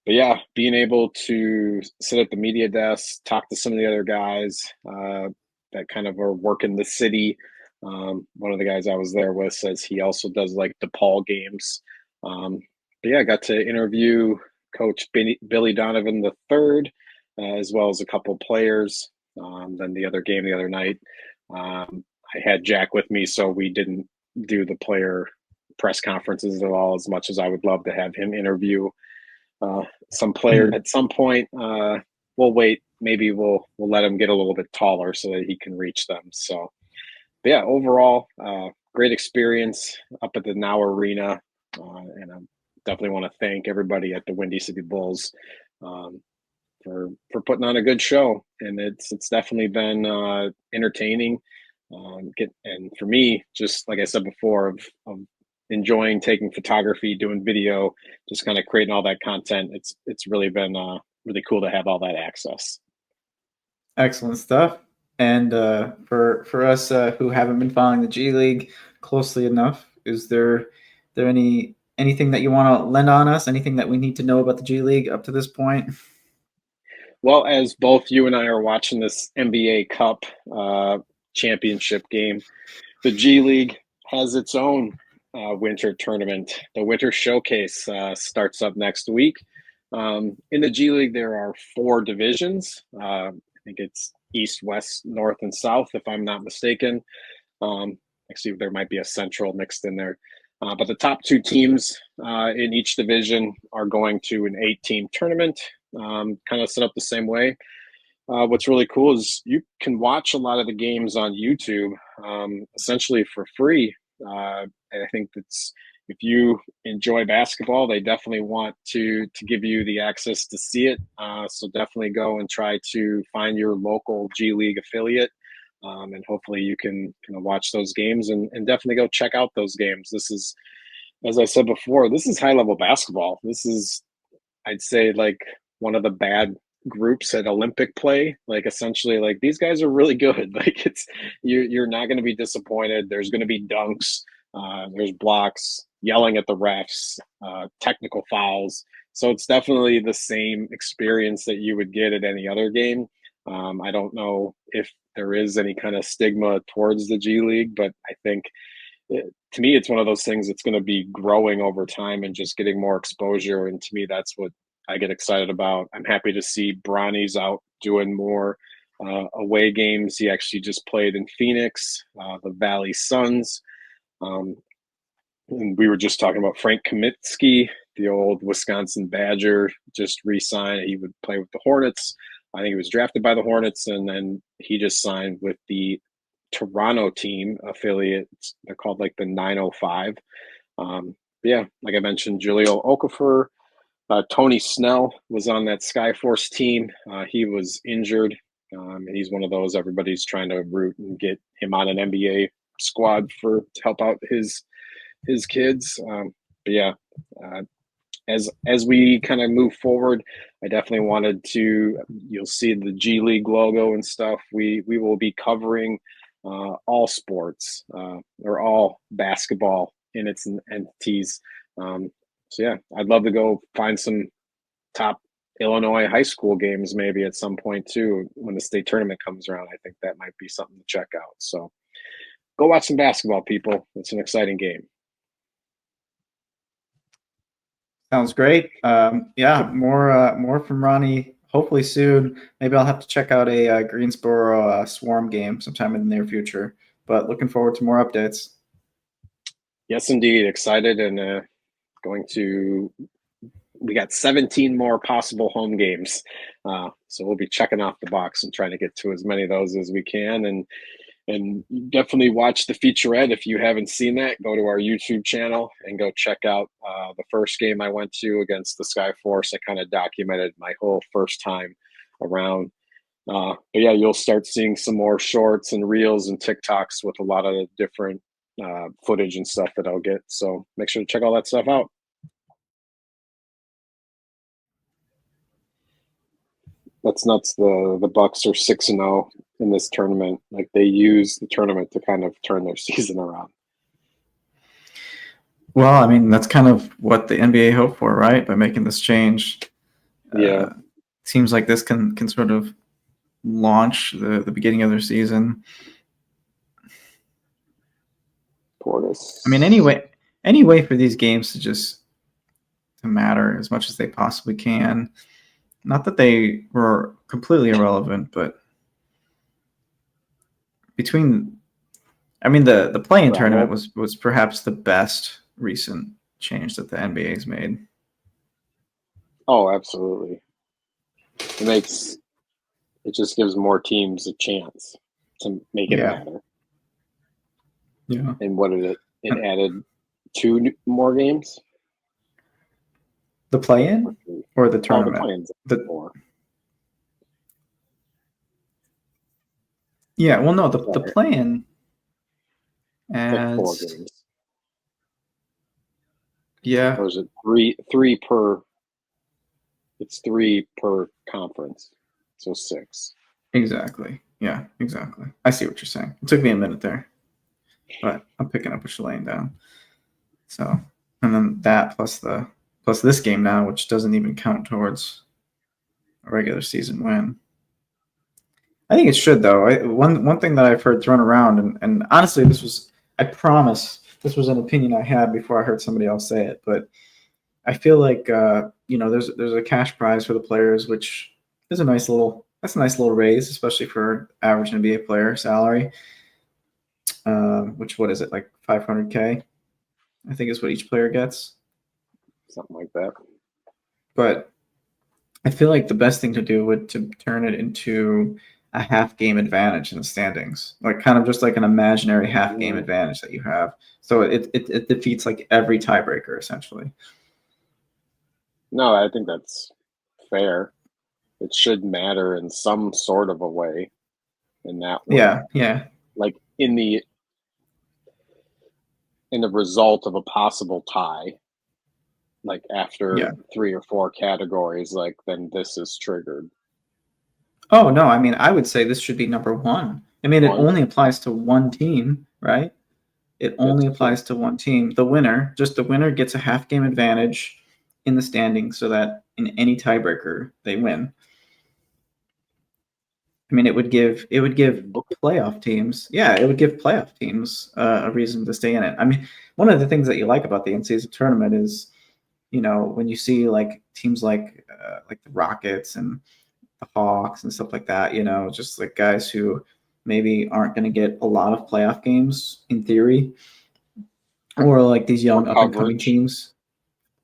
but yeah, being able to sit at the media desk, talk to some of the other guys that kind of are working the city. One of the guys I was there with says he also does like DePaul games. But yeah, I got to interview Coach Billy Donovan III, as well as a couple players. Then the other game the other night, I had Jack with me, so we didn't do the player press conferences at all, as much as I would love to have him interview some player at some point. We'll wait. Maybe we'll let him get a little bit taller so that he can reach them. So, but yeah, overall, great experience up at the Now Arena, and I definitely want to thank everybody at the Windy City Bulls for putting on a good show. And it's definitely been entertaining. And for me, just like I said before, of enjoying taking photography, doing video, just kind of creating all that content. It's really been really cool to have all that access. Excellent stuff. And for us who haven't been following the G League closely enough, is there anything that you want to lend on us? Anything that we need to know about the G League up to this point? Well, as both you and I are watching this NBA Cup championship game, the G League has its own winter tournament. The Winter Showcase starts up next week. In the G League, there are 4 divisions. I think it's East, West, North, and South, if I'm not mistaken. Actually, there might be a Central mixed in there. But the top 2 teams in each division are going to an 8-team tournament, kind of set up the same way. What's really cool is you can watch a lot of the games on YouTube, essentially for free. And I think if you enjoy basketball, they definitely want to give you the access to see it. So definitely go and try to find your local G League affiliate, and hopefully you can kind of watch those games and definitely go check out those games. This is, as I said before, this is high level basketball. This is, I'd say, like one of the bad groups at Olympic play. Like essentially, like these guys are really good. Like you're not going to be disappointed. There's going to be dunks. There's blocks, yelling at the refs, technical fouls. So it's definitely the same experience that you would get at any other game. I don't know if there is any kind of stigma towards the G League, but I think to me, it's one of those things that's going to be growing over time and just getting more exposure. And to me, that's what I get excited about. I'm happy to see Bronny's out doing more away games. He actually just played in Phoenix, the Valley Suns. And we were just talking about Frank Kaminsky, the old Wisconsin Badger, just re-signed. He would play with the Hornets. I think he was drafted by the Hornets, and then he just signed with the Toronto team affiliate. They're called like the 905. Yeah, like I mentioned, Jaleel Okafor. Tony Snell was on that Skyforce team. He was injured. He's one of those everybody's trying to root and get him on an NBA squad to help out his kids. But yeah, as we kind of move forward, I definitely wanted to. You'll see the G League logo and stuff. We will be covering all sports or all basketball in its entities. So yeah, I'd love to go find some top Illinois high school games maybe at some point too when the state tournament comes around. I think that might be something to check out. So go watch some basketball, people. It's an exciting game. Sounds great. Yeah, more from Ronnie hopefully soon. Maybe I'll have to check out a Greensboro Swarm game sometime in the near future. But looking forward to more updates. Yes, indeed. Excited and going to. We got 17 more possible home games, so we'll be checking off the box and trying to get to as many of those as we can. And definitely watch the featurette if you haven't seen that. Go to our YouTube channel and go check out the first game I went to against the Skyforce. I kind of documented my whole first time around. But yeah, you'll start seeing some more shorts and reels and TikToks with a lot of different footage and stuff that I'll get. So make sure to check all that stuff out. That's nuts. The Bucks are 6-0 in this tournament. Like they use the tournament to kind of turn their season around. Well, I mean, that's kind of what the NBA hoped for, right? By making this change. Yeah. Seems like this can sort of launch the beginning of their season. Portis. I mean, any way for these games to matter as much as they possibly can. Not that they were completely irrelevant, but between, I mean, the play-in tournament was perhaps the best recent change that the NBA's made. Oh, absolutely. It just gives more teams a chance to make it matter. Yeah. And what did it added 2 more games? The play-in or the tournament? Oh, the play-in's 4. Yeah, well, no, the play-in adds 4 games. Yeah. Or is it 3 per? It's 3 per conference, so 6. Exactly. Yeah, exactly. I see what you're saying. It took me a minute there, but I'm picking up what you're laying down. So, and then that plus this game now, which doesn't even count towards a regular season win. I think it should, though. One thing that I've heard thrown around, and honestly, I promise this was an opinion I had before I heard somebody else say it, but I feel like there's a cash prize for the players, which is a nice little raise, especially for average NBA player salary. What is it, like $500K? I think is what each player gets. Something like that. But I feel like the best thing to do would to turn it into a half game advantage in the standings, like kind of just like an imaginary half game advantage that you have. So it defeats like every tiebreaker essentially. No, I think that's fair. It should matter in some sort of a way in that way. Yeah. Like in the result of a possible tie, like after 3 or 4 categories, like then this is triggered. Oh, no, I mean, I would say this should be number 1. I mean, it only applies to one team, right? It only applies to one team. The winner gets a half game advantage in the standings so that in any tiebreaker they win. I mean, it would give playoff teams. Yeah, it would give playoff teams a reason to stay in it. I mean, one of the things that you like about the in-season tournament is, when you see like teams like the Rockets and the Hawks and stuff like that, just like guys who maybe aren't going to get a lot of playoff games in theory, or like these young up and coming teams.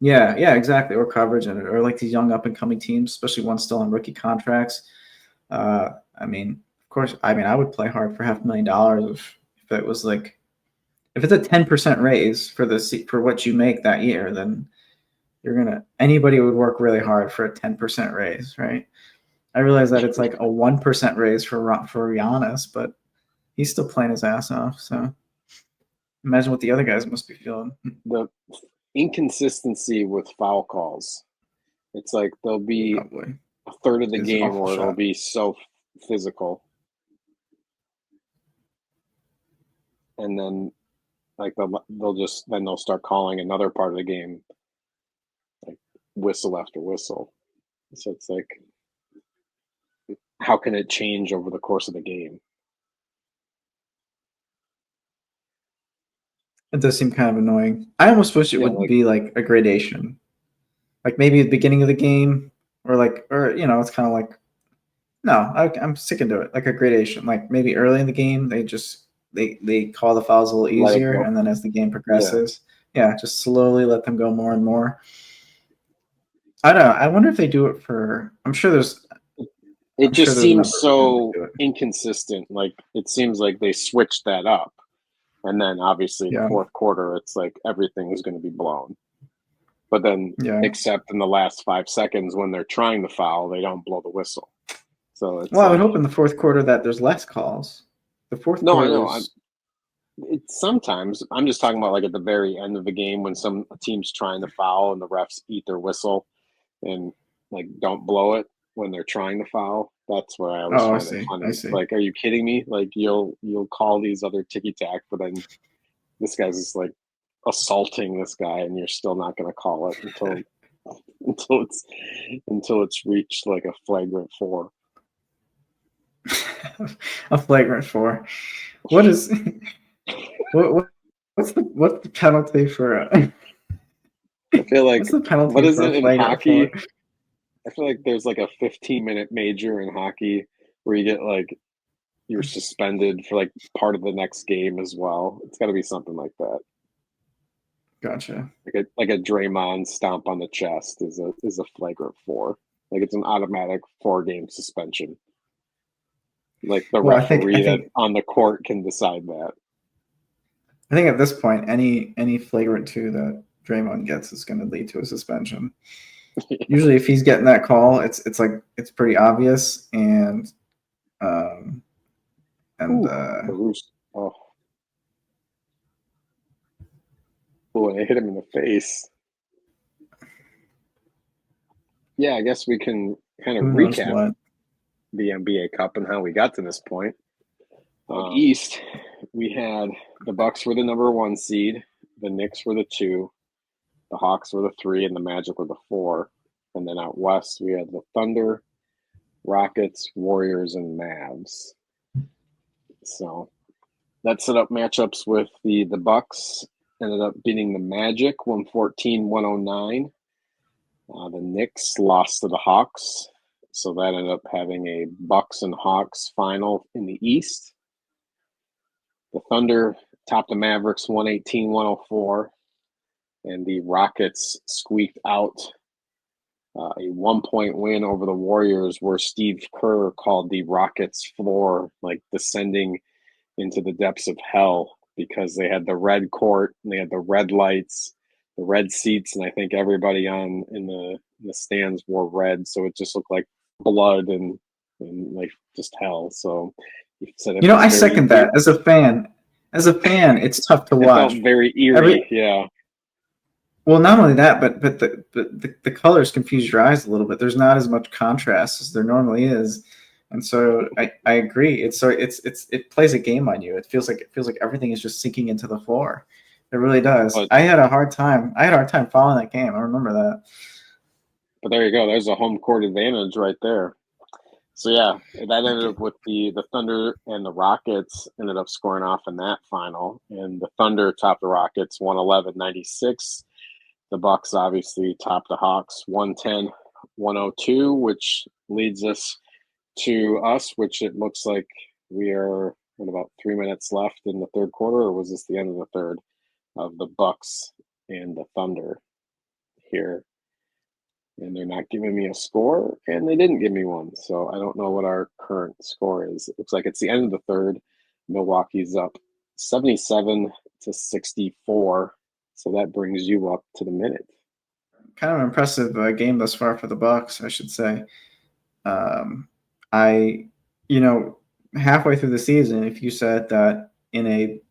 Yeah, exactly. Or coverage or like these young up and coming teams, especially ones still on rookie contracts. I mean, of course, I would play hard for $500,000 if it was like, if it's a 10% raise for what you make that year, then anybody would work really hard for a 10% raise, right? I realize that it's like a 1% raise for Giannis, but he's still playing his ass off. So imagine what the other guys must be feeling. The inconsistency with foul calls. It's like there'll be a third of the game where it'll be so physical, and then like they'll start calling another part of the game like whistle after whistle. So it's like, how can it change over the course of the game? It does seem kind of annoying. I almost wish it would be like a gradation. Like maybe at the beginning of the game, or it's kind of like, no, I'm sticking to it, like a gradation. Like maybe early in the game, they call the fouls a little Let it easier, go. and then as the game progresses, just slowly let them go more and more. I don't know. I wonder if they do it for. It I'm sure just there's a seems number of reasons so they do it. inconsistent. Like it seems like they switched that up, and then obviously the Yeah, fourth quarter, it's like everything is going to be blown. But then, yeah. except in the last 5 seconds when they're trying to foul, they don't blow the whistle. So it's Well, I would like, hope in the fourth quarter that there's less calls. The fourth no, I quarter know. is. It's sometimes I'm just talking about like at the very end of the game when some team's trying to foul and the refs eat their whistle and like don't blow it when they're trying to foul. That's where I always Oh, I find it see. funny. I It's see. like, are you kidding me? Like you'll call these other ticky tack, but then this guy's just like assaulting this guy, and you're still not going to call it until it's until it's reached like a flagrant 4. A flagrant 4. What is what's the penalty for I feel like, what's the what penalty is for a it in flagrant 4? hockey? I feel like there's like a 15-minute major in hockey where you get like you're suspended for like part of the next game as well. It's got to be something like that. Gotcha. Like a Draymond stomp on the chest is a flagrant 4. Like it's an automatic 4-game suspension. Like the Well, I think I referee that think on the court can decide that. I think at this point, any flagrant 2 that Draymond gets is going to lead to a suspension. Usually, if he's getting that call, it's pretty obvious, um, and Ooh, Bruce. Oh, boy, I hit him in the face. Yeah, I guess we can kind of who knows recap what. the NBA Cup and how we got to this point. East, we had the Bucks were the number 1 seed, the Knicks were the 2, the Hawks were the 3, and the Magic were the 4. And then out west, we had the Thunder, Rockets, Warriors, and Mavs. So that set up matchups with the Bucks. Ended up beating the Magic 114-109. The Knicks lost to the Hawks. So that ended up having a Bucks and Hawks final in the East. The Thunder topped the Mavericks 118-104. And the Rockets squeaked out a 1-point win over the Warriors, where Steve Kerr called the Rockets' floor like descending into the depths of hell, because they had the red court and they had the red lights, the red seats, and I think everybody in the stands wore red, so it just looked like blood and like just hell. So he said it was I very second that as a fan. As a fan, it's tough to it felt watch. very eerie. Every Yeah. Well, not only that, but the colors confuse your eyes a little bit. There's not as much contrast as there normally is, and so I agree. It plays a game on you. It feels like everything is just sinking into the floor. It really does. But I had a hard time. I had a hard time following that game. I remember that. there you go. There's a home court advantage right there. So yeah, that ended up with the Thunder and the Rockets ended up scoring off in that final, and the Thunder topped the Rockets 111-96. The Bucks obviously topped the Hawks 110-102, which leads us to us, which it looks like we are with about 3 minutes left in the third quarter, or was this the end of the third, of the Bucks and the Thunder here. And they're not giving me a score, and they didn't give me one. So I don't know what our current score is. It looks like it's the end of the third. Milwaukee's up 77-64. So that brings you up to the minute. Kind of an impressive game thus far for the Bucks, I should say. I, halfway through the season, if you said that in a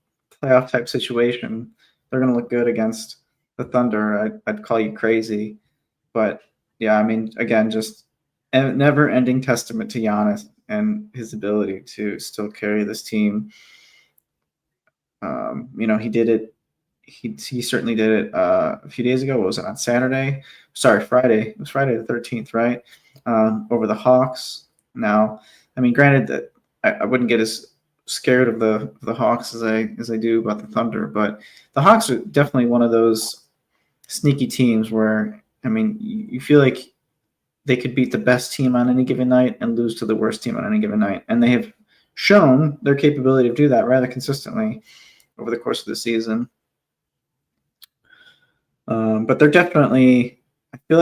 playoff type situation, they're going to look good against the Thunder, I'd call you crazy. But yeah, I mean, again, just a never-ending testament to Giannis and his ability to still carry this team. He did it. He certainly did it a few days ago. What was it, on Saturday? Sorry, Friday. It was Friday the 13th, right? Over the Hawks. Now, I mean, granted that I wouldn't get as scared of the Hawks as I do about the Thunder, but the Hawks are definitely one of those sneaky teams where, I mean, you feel like they could beat the best team on any given night and lose to the worst team on any given night. And they have shown their capability to do that rather consistently over the course of the season. But they're definitely. I feel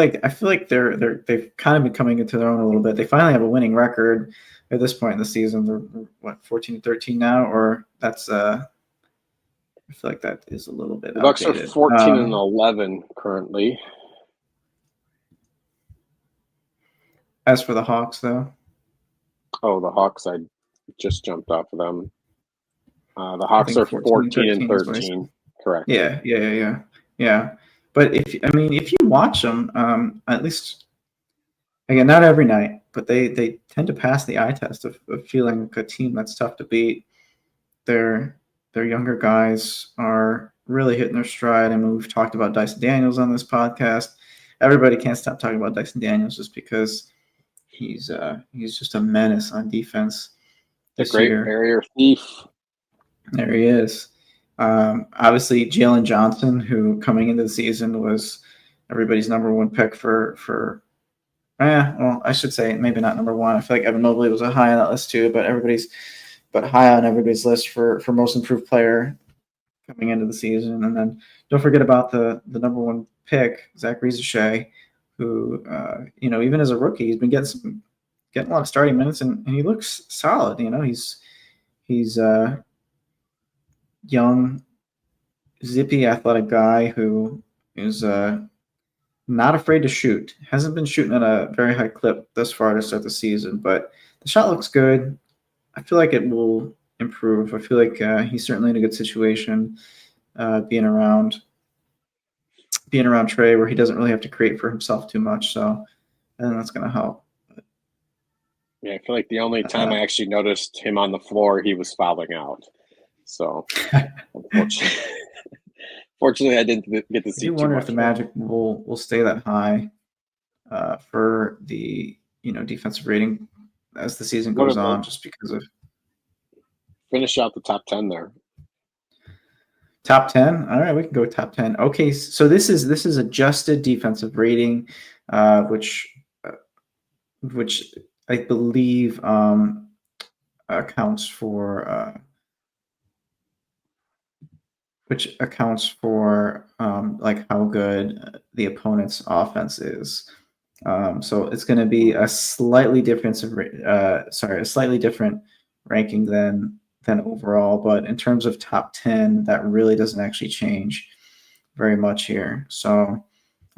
like they've kind of been coming into their own a little bit. They finally have a winning record at this point in the season. They're what 14-13 now, or that's I feel like that is a little bit The Bucks outdated. are 14-11 currently. As for the Hawks, though, oh, the Hawks, I just jumped off of them. The Hawks are 14-13. Correct. Yeah. But if you watch them, at least again, not every night, but they tend to pass the eye test of feeling like a team that's tough to beat. Their younger guys are really hitting their stride. I mean, we've talked about Dyson Daniels on this podcast. Everybody can't stop talking about Dyson Daniels just because he's just a menace on defense. A great barrier thief. There he is. Obviously, Jalen Johnson, who coming into the season was everybody's number one pick for. Well, I should say maybe not number one. I feel like Evan Mobley was high on that list too, but high on everybody's list for most improved player coming into the season. And then don't forget about the number one pick, Zach Rieseshay, who even as a rookie, he's been getting a lot of starting minutes, and he looks solid. He's young, zippy, athletic guy who is not afraid to shoot. Hasn't been shooting at a very high clip thus far to start the season, but the shot looks good. I feel like it will improve. I feel like he's certainly in a good situation being around Trey, where he doesn't really have to create for himself too much. So I think that's going to help. Yeah, I feel like the only time I actually noticed him on the floor, he was fouling out. So, fortunately, I didn't get to see. I do wonder if the Magic will stay that high for the defensive rating as the season goes on, just because of finish out the top 10 there. Top 10. All right, we can go top 10. Okay, so this is adjusted defensive rating, which I believe accounts for like how good the opponent's offense is. So it's going to be a slightly different ranking than overall, but in terms of top 10, that really doesn't actually change very much here. So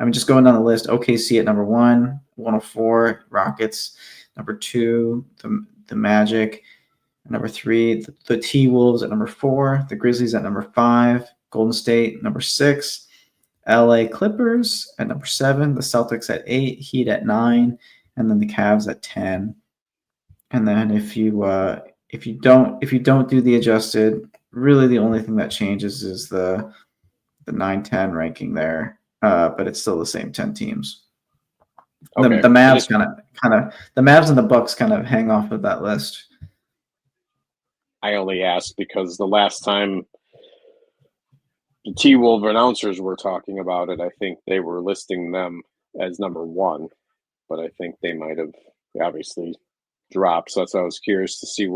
I'm just going down the list. OKC at number 1, 104. Rockets, number 2, the Magic. Number 3, the T-Wolves at number 4, the Grizzlies at number 5, Golden State number 6, LA Clippers at number 7, the Celtics at 8, Heat at 9, and then the Cavs at 10. And then if you don't do the adjusted, really the only thing that changes is the 9-10 ranking there, but it's still the same 10 teams. Okay. The Mavs the Mavs and the Bucks kind of hang off of that list. I only asked because the last time the T-Wolf announcers were talking about it, I think they were listing them as number 1, but I think they might have obviously dropped. So that's why I was curious to see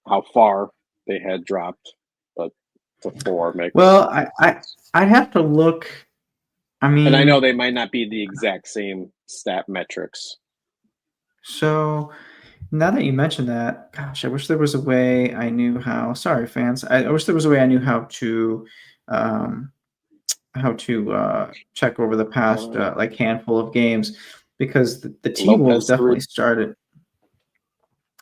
how far they had dropped, but to 4 makes. Well, I'd have to look. I mean, and I know they might not be the exact same stat metrics. So now that you mentioned that, gosh, I wish there was a way I knew how. Sorry, fans. I wish there was a way I knew how to check over the past handful of games, because the T-Wolves definitely started.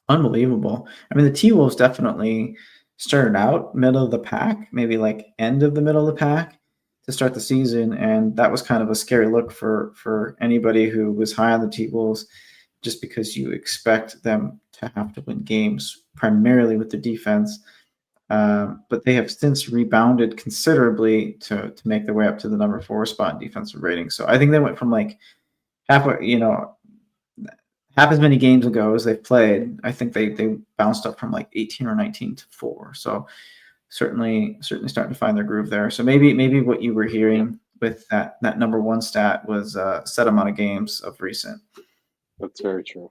Unbelievable. I mean, the T-Wolves definitely started out middle of the pack, maybe like end of the middle of the pack to start the season, and that was kind of a scary look for anybody who was high on the T-Wolves, just because you expect them to have to win games primarily with the defense. But they have since rebounded considerably to make their way up to the number 4 spot in defensive rating. So I think they went from like half as many games ago as they've played. I think they bounced up from like 18 or 19 to 4. So certainly starting to find their groove there. So maybe what you were hearing with that number 1 stat was a set amount of games of recent. That's very true.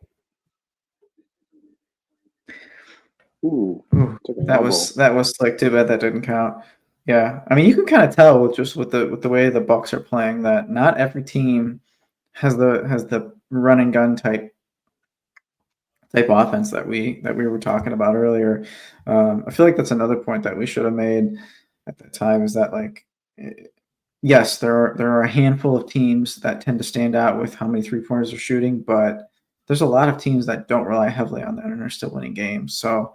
Ooh, Ooh, took an that elbow. was like too bad that didn't count. Yeah, I mean you can kind of tell with the way the Bucks are playing that not every team has the run and gun type offense that we were talking about earlier. I feel like that's another point that we should have made at the time is that like yes, there are a handful of teams that tend to stand out with how many 3 pointers they're shooting, but there's a lot of teams that don't rely heavily on that and are still winning games. So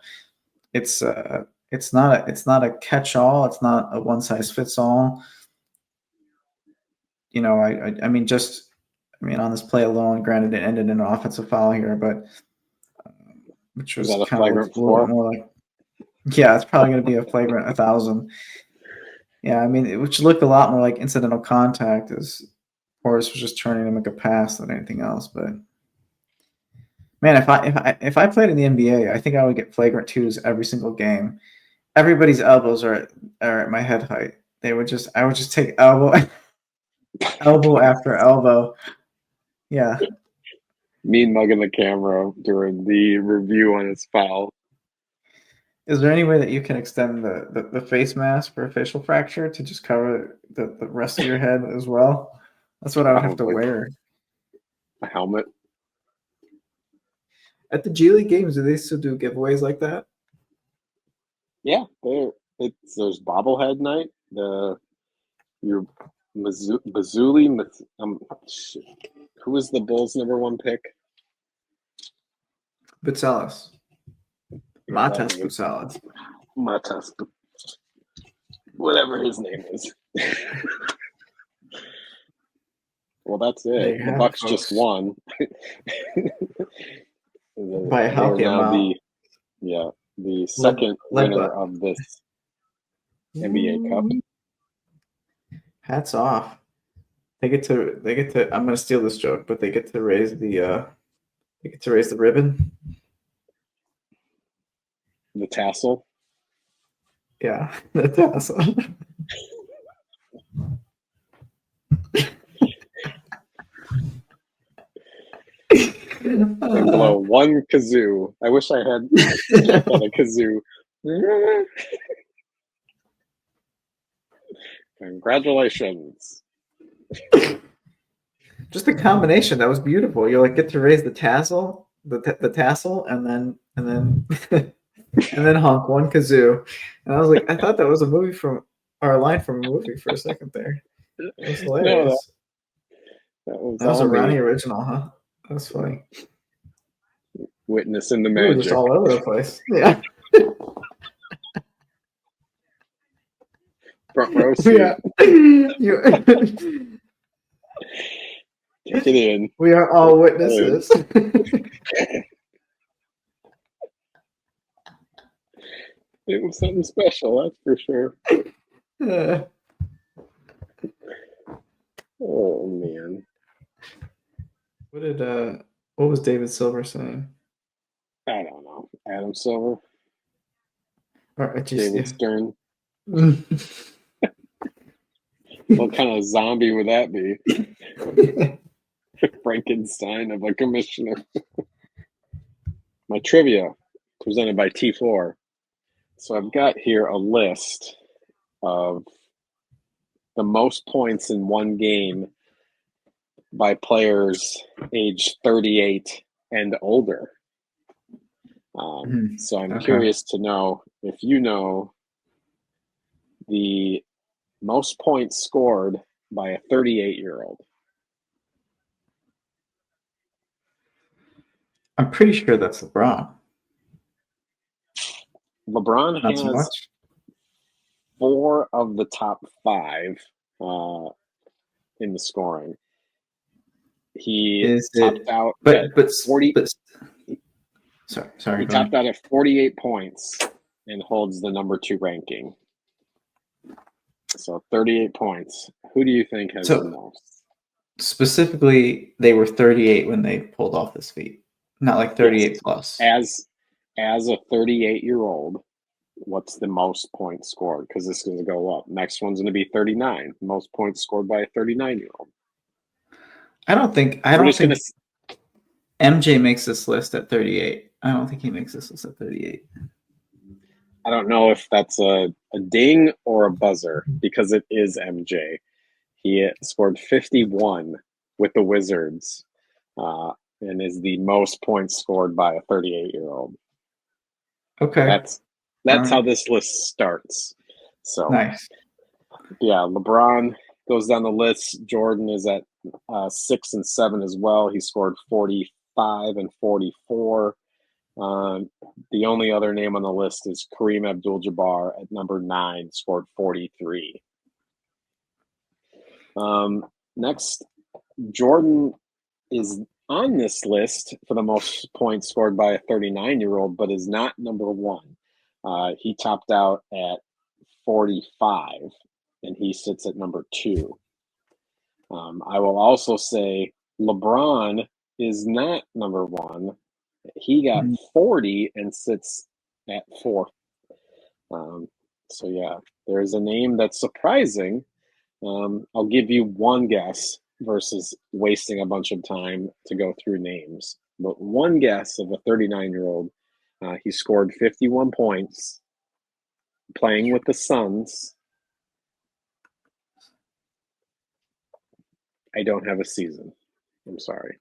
it's not a catch all. It's not a one size fits all. You know, I mean on this play alone, granted it ended in an offensive foul here, but which Is was that a kind of flagrant a little bit 4? more like yeah, it's probably going to be a flagrant 1,000. Yeah, I mean, which looked a lot more like incidental contact as Horace was just turning to make a pass than anything else. But man, if I played in the NBA, I think I would get flagrant twos every single game. Everybody's elbows are at my head height. I would just take elbow elbow after elbow. Yeah. Mean mugging the camera during the review on his foul. Is there any way that you can extend the face mask for a facial fracture to just cover the rest of your head as well? That's what I would have to Probably wear. a helmet. At the G League games, do they still do giveaways like that? Yeah, there's bobblehead night. Your Bazuli. Shit. Who is the Bulls' #1 pick? Butsalis. Yeah, that Matas nigga. Butsalis. Matas, whatever his name is. Well, that's There it. you The have it, Bucks just folks. won. By a They are healthy now amount. the Led second led winner by of this NBA Cup. hats off. They get to I'm gonna steal this joke, but they get to raise the ribbon. The tassel. Yeah. That's awesome. They blow one kazoo. I wish I had a kazoo. Congratulations. Just the combination that was beautiful. You like get to raise the tassel, the tassel, and then and then honk one kazoo. And I was like, I thought that was a movie from or a line from a movie for a second there. It was No, hilarious. that was That was all a me Ronnie original, huh? That was funny. witnessing the We were just magic. all over the place. Yeah. Front row We seat. are, you, Take it in. we are all witnesses. It was something special, that's for sure. Oh man. What was David Silver saying? I don't know. Adam Silver, Or just David yeah. Stern. What kind of zombie would that be? Frankenstein of a commissioner. My trivia presented by T4. So I've got here a list of the most points in one game by players aged 38 and older. So I'm Okay. curious to know if you know the most points scored by a 38-year-old. I'm pretty sure that's LeBron. LeBron Not so has much. 4 of the top 5 in the scoring. He Is topped it? out But at but 40. but sorry. He Go topped ahead. out at 48 points and holds the #2 ranking. So 38 points. Who do you think has the So most? specifically, they were 38 when they pulled off this feat, not like 38 Yes. plus. As a 38-year-old, what's the most points scored? Because this is going to go up. Next one's going to be 39. Most points scored by a 39-year-old. I don't think. We're just going to MJ makes this list at 38. I don't think he makes this list at 38. I don't know if that's a ding or a buzzer because it is MJ. He scored 51 with the Wizards and is the most points scored by a 38-year-old. Okay. That's how this list starts. So nice. Yeah, LeBron goes down the list. Jordan is at 6 and 7 as well. He scored 45 and 44. The only other name on the list is Kareem Abdul-Jabbar at number 9, scored 43. Next, Jordan is on this list for the most points scored by a 39-year-old, but is not number 1. He topped out at 45, and he sits at number 2. I will also say LeBron is not number 1. He got 40 and sits at 4. So yeah, there's a name that's surprising. I'll give you one guess versus wasting a bunch of time to go through names. But one guess of a 39-year-old, he scored 51 points playing with the Suns. I don't have a season. I'm sorry.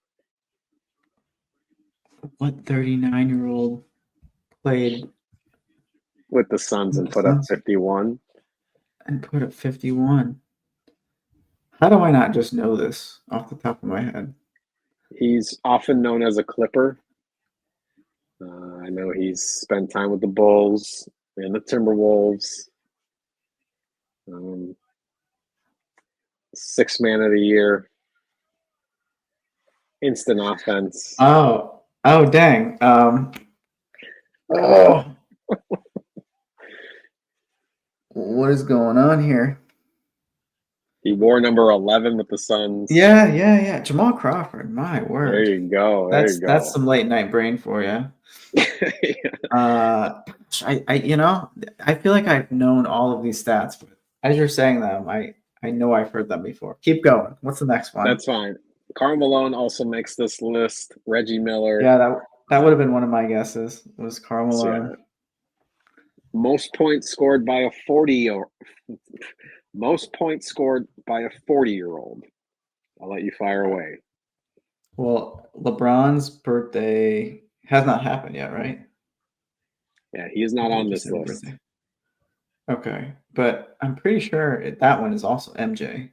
What 39-year-old played with the Suns and put up 51? And put up 51. How do I not just know this off the top of my head? He's often known as a Clipper. I know he's spent time with the Bulls and the Timberwolves. 6th man of the year. Instant offense. Oh, dang. What is going on here? He wore number 11 with the Suns. Yeah. Jamal Crawford. My word. There you go. That's some late night brain for you. I feel like I've known all of these stats, but as you're saying them, I know I've heard them before. Keep going. What's the next one? That's fine. Karl Malone also makes this list. Reggie Miller. Yeah, that would have been one of my guesses. Was Karl Malone. Yeah. Most points scored by a 40-year-old. I'll let you fire away. Well, LeBron's birthday has not happened yet, right? Yeah, he is not on this list. Birthday. Okay, but I'm pretty sure that one is also MJ.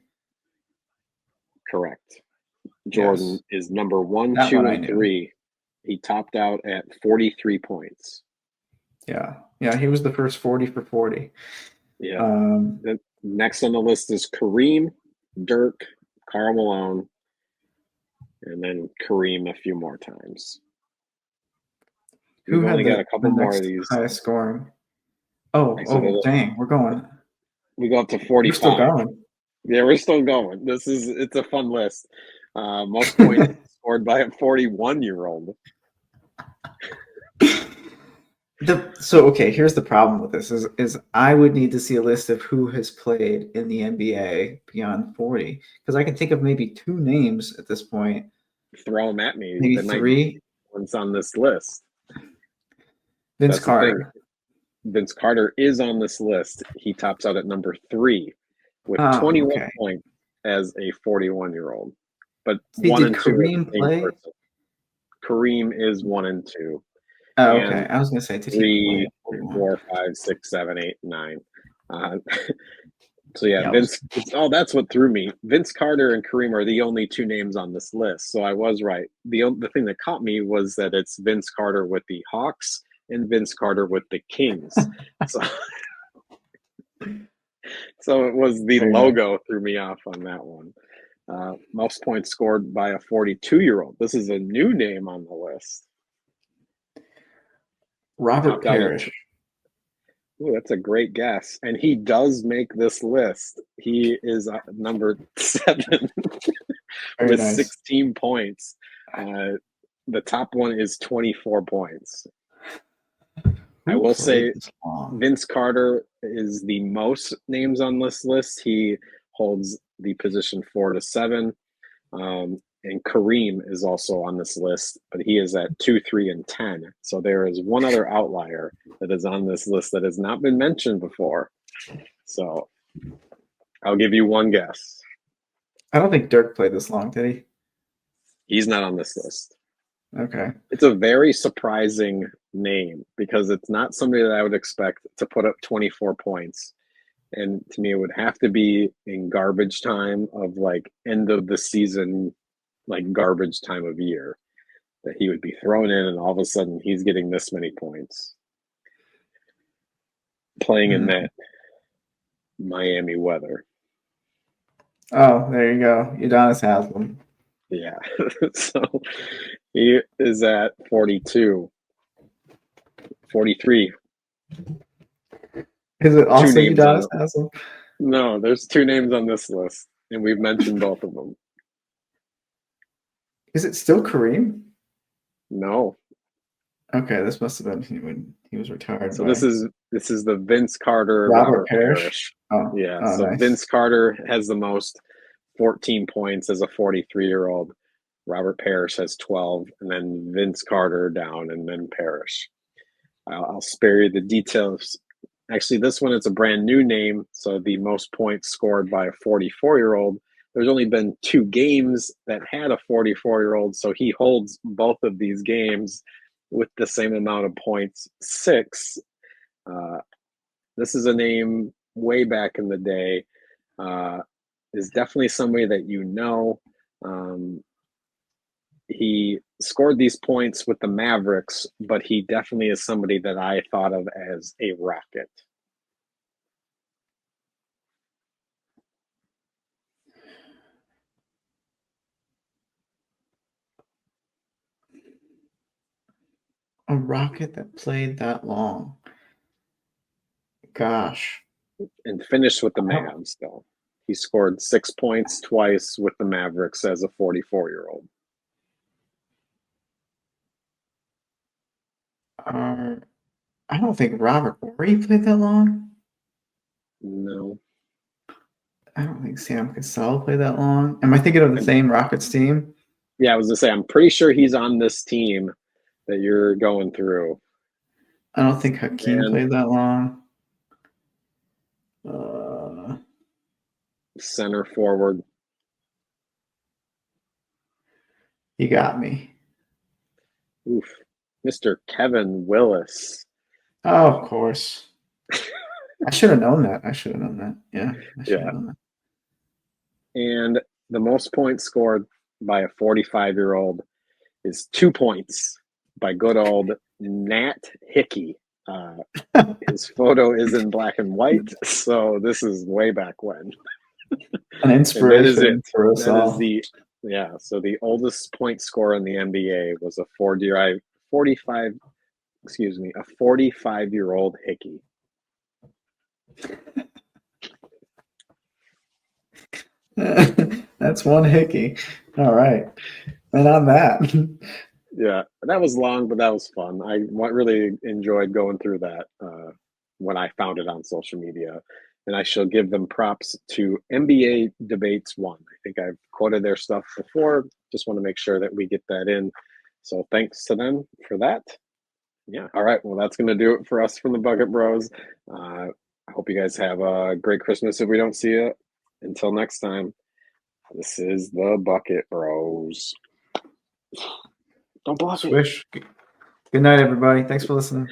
Correct. Jordan is number 1, 2, and 3. He topped out at 43 points. Yeah, he was the first 40 for 40. Yeah. Next on the list is Kareem, Dirk, Karl Malone, and then Kareem a few more times. Who had got a couple more of these highest scoring? Oh, dang, we're going. We go up to 45. We're still going. Yeah, we're still going. It's a fun list. Most points scored by a 41-year-old. Here's the problem with this is I would need to see a list of who has played in the NBA beyond 40, because I can think of maybe 2 names at this point. Throw them at me. Maybe 3 ones on this list. Vince Carter. Vince Carter is on this list. He tops out at number 3 with 21 points as a 41-year-old. But 1 and 2 Kareem play? Kareem is 1 and 2. Oh, okay. I was gonna say 3, 4, 5, 6, 7, 8, 9. So yeah, Vince. That's what threw me. Vince Carter and Kareem are the only 2 names on this list. So I was right. The thing that caught me was that it's Vince Carter with the Hawks and Vince Carter with the Kings. So it was the logo threw me off on that one. Most points scored by a 42-year-old. This is a new name on the list. Robert Parrish. Ooh, that's a great guess. And he does make this list. He is number 7 with 16 points. The top one is 24 points. I will say Vince Carter is the most names on this list. He holds the position 4 to 7. And Kareem is also on this list, but he is at 2, 3, and 10. So there is one other outlier that is on this list that has not been mentioned before. So I'll give you one guess. I don't think Dirk played this long, did he? He's not on this list. Okay. It's a very surprising name because it's not somebody that I would expect to put up 24 points. And to me, it would have to be in garbage time of like end of the season, like garbage time of year, that he would be thrown in and all of a sudden he's getting this many points. Playing in that Miami weather. Oh, there you go. Udonis Haslem. Yeah. So he is at 42. 43. Is it also names Udonis Haslem? No, there's 2 names on this list, and we've mentioned both of them. Is it still Kareem? No. Okay, this must have been when he was retired. So this is the Vince Carter, Robert Parrish. Oh, yeah. So nice. Vince Carter has the most, 14 points as a 43-year-old. Robert Parrish has 12, and then Vince Carter down, and then Parrish. I'll spare you the details. Actually, this one, it's a brand new name. So the most points scored by a 44-year-old. There's only been 2 games that had a 44-year-old. So he holds both of these games with the same amount of points, 6. This is a name way back in the day. Is definitely somebody that you know. He scored these points with the Mavericks, but he definitely is somebody that I thought of as a Rocket. A Rocket that played that long. Gosh. And finished with the Mavs, though. He scored 6 points twice with the Mavericks as a 44-year-old. I don't think Robert Horry played that long. No. I don't think Sam Cassell played that long. Am I thinking of the same Rockets team? Yeah, I was going to say, I'm pretty sure he's on this team that you're going through. I don't think Hakeem played that long. Center forward. You got me. Oof. Mr. Kevin Willis. Oh, of course. I should have known that. Yeah, I should have known that. And the most points scored by a 45-year-old is 2 points by good old Nat Hickey. His photo is in black and white, so this is way back when. An inspiration for us all. So the oldest point scorer in the NBA was a 45-year-old Hickey. That's one Hickey. All right. And on that. Yeah, that was long, but that was fun. I really enjoyed going through that when I found it on social media. And I shall give them props to NBA Debates 1. I think I've quoted their stuff before. Just want to make sure that we get that in. So thanks to them for that. Yeah. All right. Well, that's going to do it for us from the Bucket Bros. I hope you guys have a great Christmas if we don't see you. Until next time, this is the Bucket Bros. Don't block it. Good night, everybody. Thanks for listening.